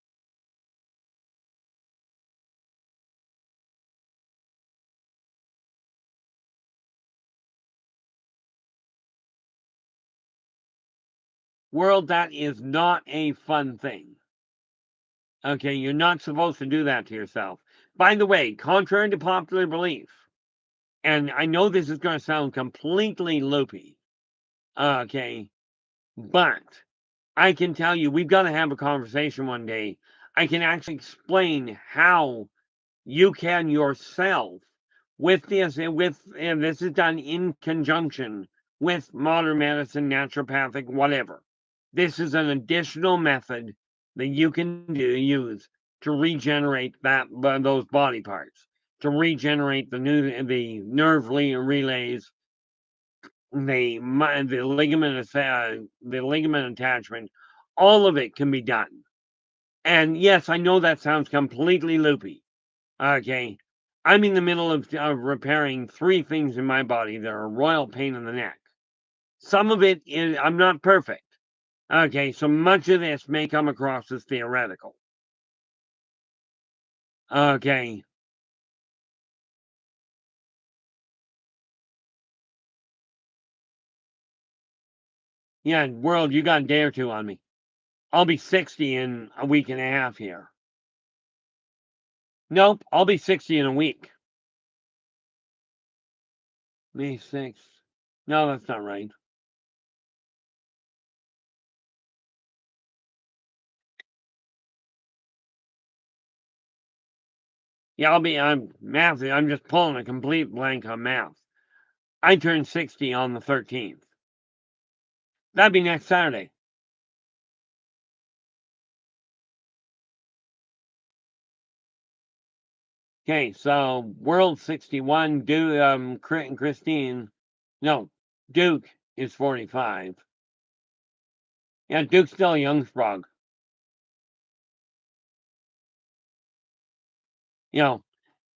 World, that is not a fun thing. Okay, you're not supposed to do that to yourself. By the way, contrary to popular belief, and I know this is going to sound completely loopy, okay, but I can tell you, we've got to have a conversation one day. I can actually explain how you can yourself, and this is done in conjunction with modern medicine, naturopathic, whatever. This is an additional method that you can use to regenerate those body parts, to regenerate the nerve relays, the ligament attachment. All of it can be done. And yes, I know that sounds completely loopy. Okay. I'm in the middle of repairing 3 things in my body that are a royal pain in the neck. Some of it is, I'm not perfect. Okay, so much of this may come across as theoretical. Okay. Yeah, world, you got a day or two on me. I'll be 60 in a week and a half here. Nope, I'll be 60 in a week. May 6th. No, that's not right. Yeah, I'm just pulling a complete blank on math. I turn 60 on the 13th. That'd be next Saturday. Okay, so World 61, Crit and Christine. No, Duke is 45. Yeah, Duke's still a young sprog. You know,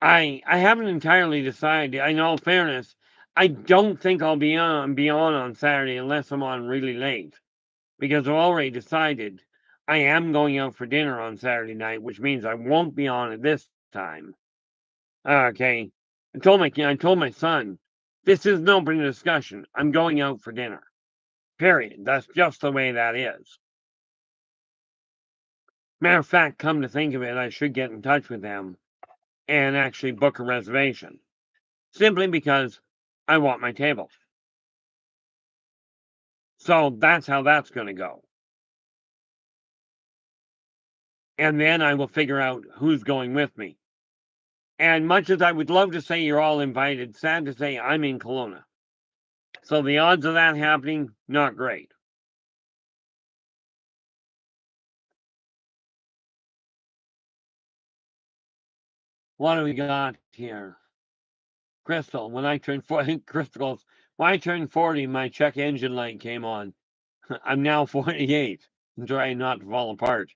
I haven't entirely decided. In all fairness, I don't think I'll be on Saturday unless I'm on really late, because I've already decided I am going out for dinner on Saturday night, which means I won't be on at this time. Okay. I told my son, this is an open discussion. I'm going out for dinner. Period. That's just the way that is. Matter of fact, come to think of it, I should get in touch with them and actually book a reservation. Simply because I want my table. So that's how that's going to go. And then I will figure out who's going with me. And much as I would love to say you're all invited, sad to say I'm in Kelowna. So the odds of that happening, not great. What do we got here? Crystal, when I turned 40, Crystal, when I turned 40, my check engine light came on. I'm now 48. I'm trying not to fall apart.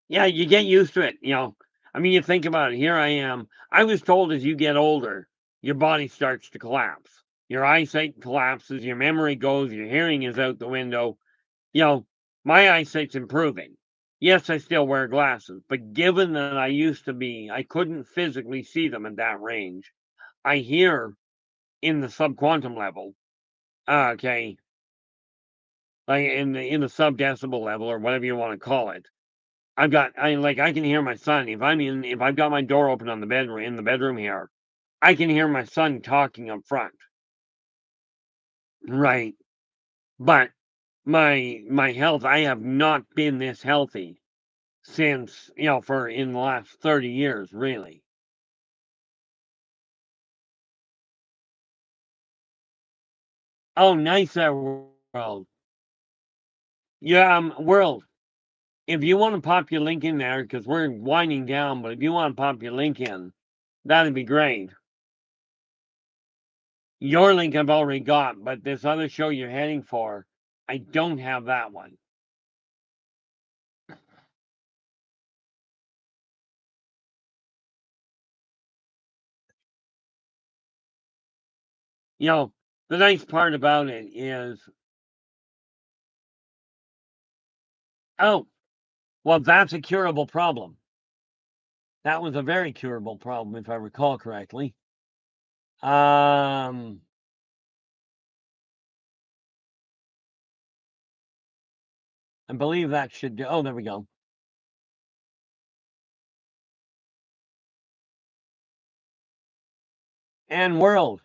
Yeah, you get used to it, you know. I mean, you think about it. Here I am. I was told as you get older, your body starts to collapse. Your eyesight collapses, your memory goes, your hearing is out the window. You know, my eyesight's improving. Yes, I still wear glasses, but given that I couldn't physically see them at that range. I hear in the subquantum level, okay, like in the sub-decibel level or whatever you want to call it. I can hear my son if I've got my door open on the bedroom in the bedroom here, I can hear my son talking up front. Right. But my health, I have not been this healthy since, for in the last 30 years, really. Oh, nice that world. Yeah, world. If you want to pop your link in there, because we're winding down, but if you want to pop your link in, that'd be great. Your link I've already got, but this other show you're heading for, I don't have that one. You know, the nice part about it is, oh, well, that's a curable problem. That was a very curable problem, if I recall correctly. Um, I believe that should do. Oh, there we go. And world.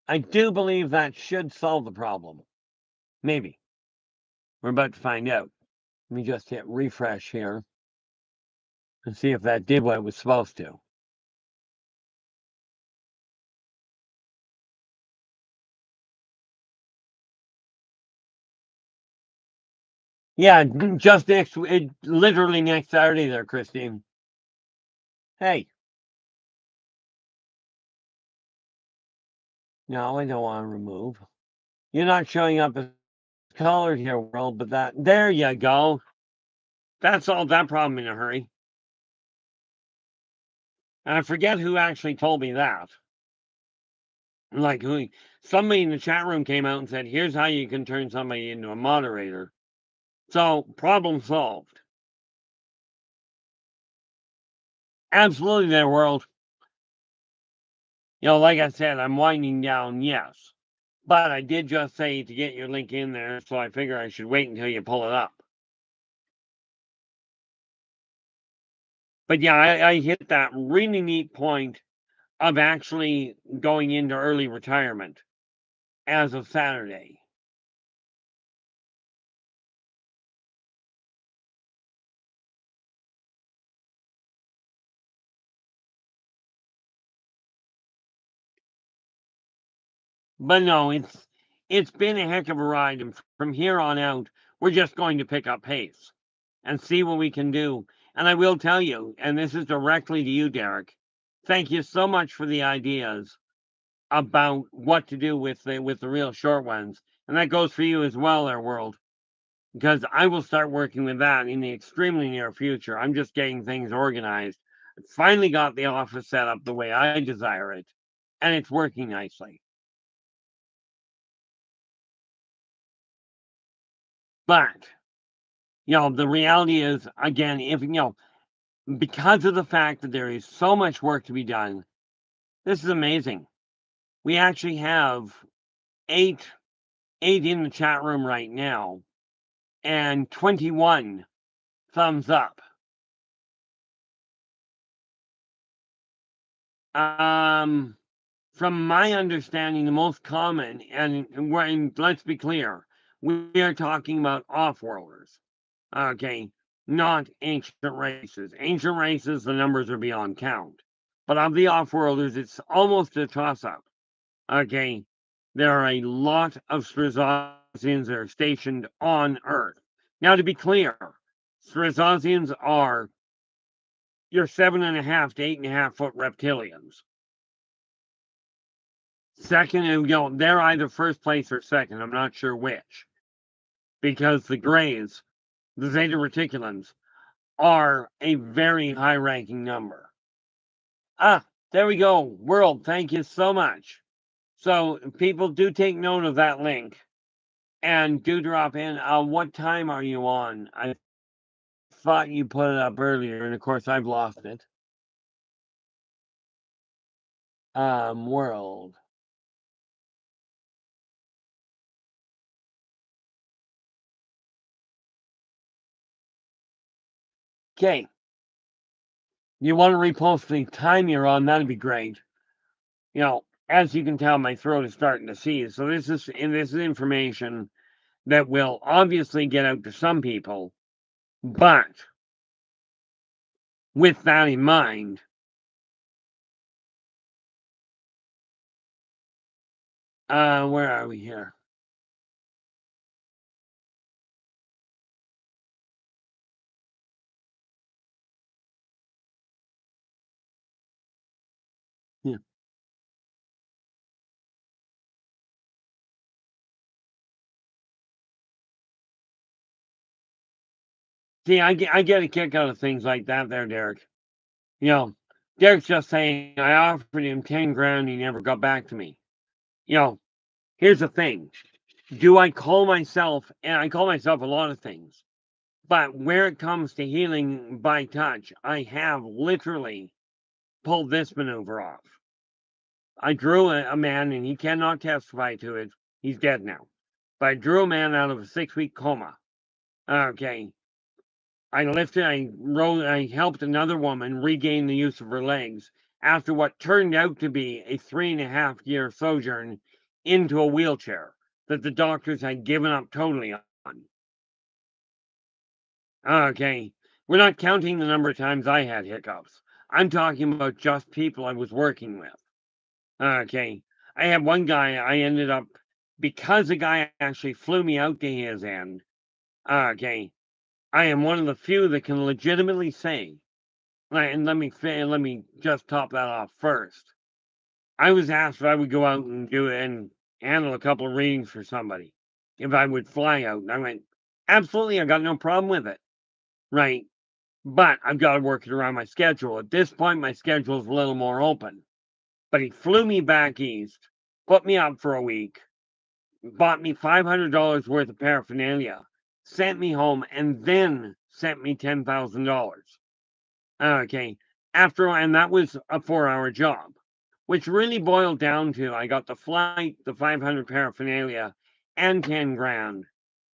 I do believe that should solve the problem. Maybe. We're about to find out. Let me just hit refresh here and see if that did what it was supposed to. Yeah, just literally next Saturday there, Christine. Hey, no, I don't want to remove. You're not showing up as colored here, world, but there you go. That solved that problem in a hurry. And I forget who actually told me that. Like somebody in the chat room came out and said, here's how you can turn somebody into a moderator. So problem solved. Absolutely there, world. Like I said, I'm winding down, yes. But I did just say to get your link in there, so I figure I should wait until you pull it up. But yeah, I hit that really neat point of actually going into early retirement as of Saturday. But no, it's been a heck of a ride, and from here on out, we're just going to pick up pace and see what we can do. And I will tell you, and this is directly to you, Derek. Thank you so much for the ideas about what to do with the real short ones, and that goes for you as well, our world. Because I will start working with that in the extremely near future. I'm just getting things organized. I finally got the office set up the way I desire it, and it's working nicely. But the reality is, again, if because of the fact that there is so much work to be done, this is amazing. We actually have eight in the chat room right now, and 21 thumbs up. From my understanding, the most common, and let's be clear, we are talking about off-worlders, okay, not ancient races. Ancient races, the numbers are beyond count. But of the off-worlders, it's almost a toss-up, okay? there are a lot of Strazosians that are stationed on Earth. Now, to be clear, Strazosians are your 7.5 to 8.5 foot reptilians. Second, they're either first place or second. I'm not sure which, because the Greys, the Zeta Reticulans, are a very high-ranking number. Ah, there we go. World, thank you so much. So people do take note of that link and do drop in. What time are you on? I thought you put it up earlier, and of course I've lost it. World. Okay. You want to repost the time you're on? That'd be great. As you can tell, my throat is starting to seize. So this is information that will obviously get out to some people, but with that in mind, where are we here? Yeah. See, I get a kick out of things like that there, Derek. Derek's just saying I offered him 10 grand, he never got back to me. Here's the thing. Do I call myself, and I call myself a lot of things, but where it comes to healing by touch, I have literally pulled this maneuver off. I drew a man, and he cannot testify to it. He's dead now. But I drew a man out of a 6-week coma. Okay. I helped another woman regain the use of her legs after what turned out to be a 3.5-year sojourn into a wheelchair that the doctors had given up totally on. Okay. We're not counting the number of times I had hiccups. I'm talking about just people I was working with. Okay. I had one guy I ended up, because the guy actually flew me out to his end. Okay. I am one of the few that can legitimately say, and let me just top that off first. I was asked if I would go out and do it and handle a couple of readings for somebody, if I would fly out. And I went, absolutely, I got no problem with it. Right. But I've got to work it around my schedule. At this point, my schedule is a little more open. But he flew me back east, put me up for a week, bought me $500 worth of paraphernalia, sent me home, and then sent me $10,000. Okay. And that was a 4-hour job, which really boiled down to I got the flight, the 500 paraphernalia, and 10 grand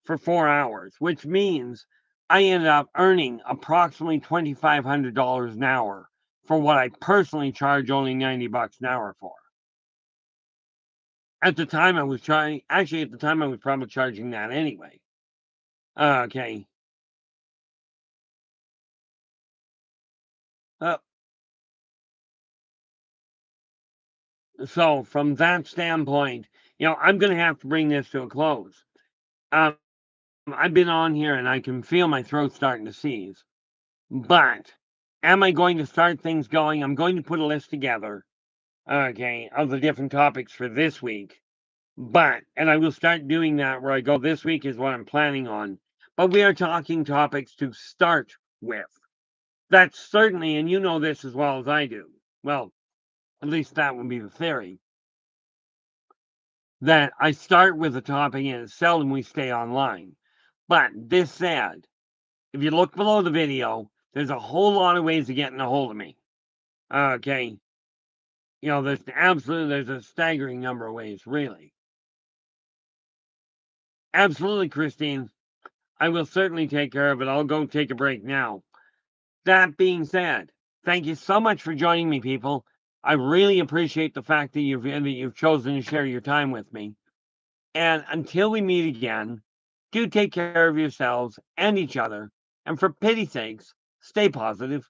for 4 hours, which means I ended up earning approximately $2,500 an hour for what I personally charge only $90 an hour for. At the time I was at the time I was probably charging that anyway. Okay. Uh, so from that standpoint, I'm going to have to bring this to a close. Um, I've been on here and I can feel my throat starting to seize. But am I going to start things going? I'm going to put a list together, okay, of the different topics for this week. And I will start doing that where I go, this week is what I'm planning on. But we are talking topics to start with. That's certainly, and you know this as well as I do. Well, at least that would be the theory. That I start with a topic and it's seldom we stay online. But this said, if you look below the video, there's a whole lot of ways of getting a hold of me. Okay. There's a staggering number of ways, really. Absolutely, Christine. I will certainly take care of it. I'll go take a break now. That being said, thank you so much for joining me, people. I really appreciate the fact that you've chosen to share your time with me. And until we meet again, do take care of yourselves and each other. And for pity's sakes, stay positive.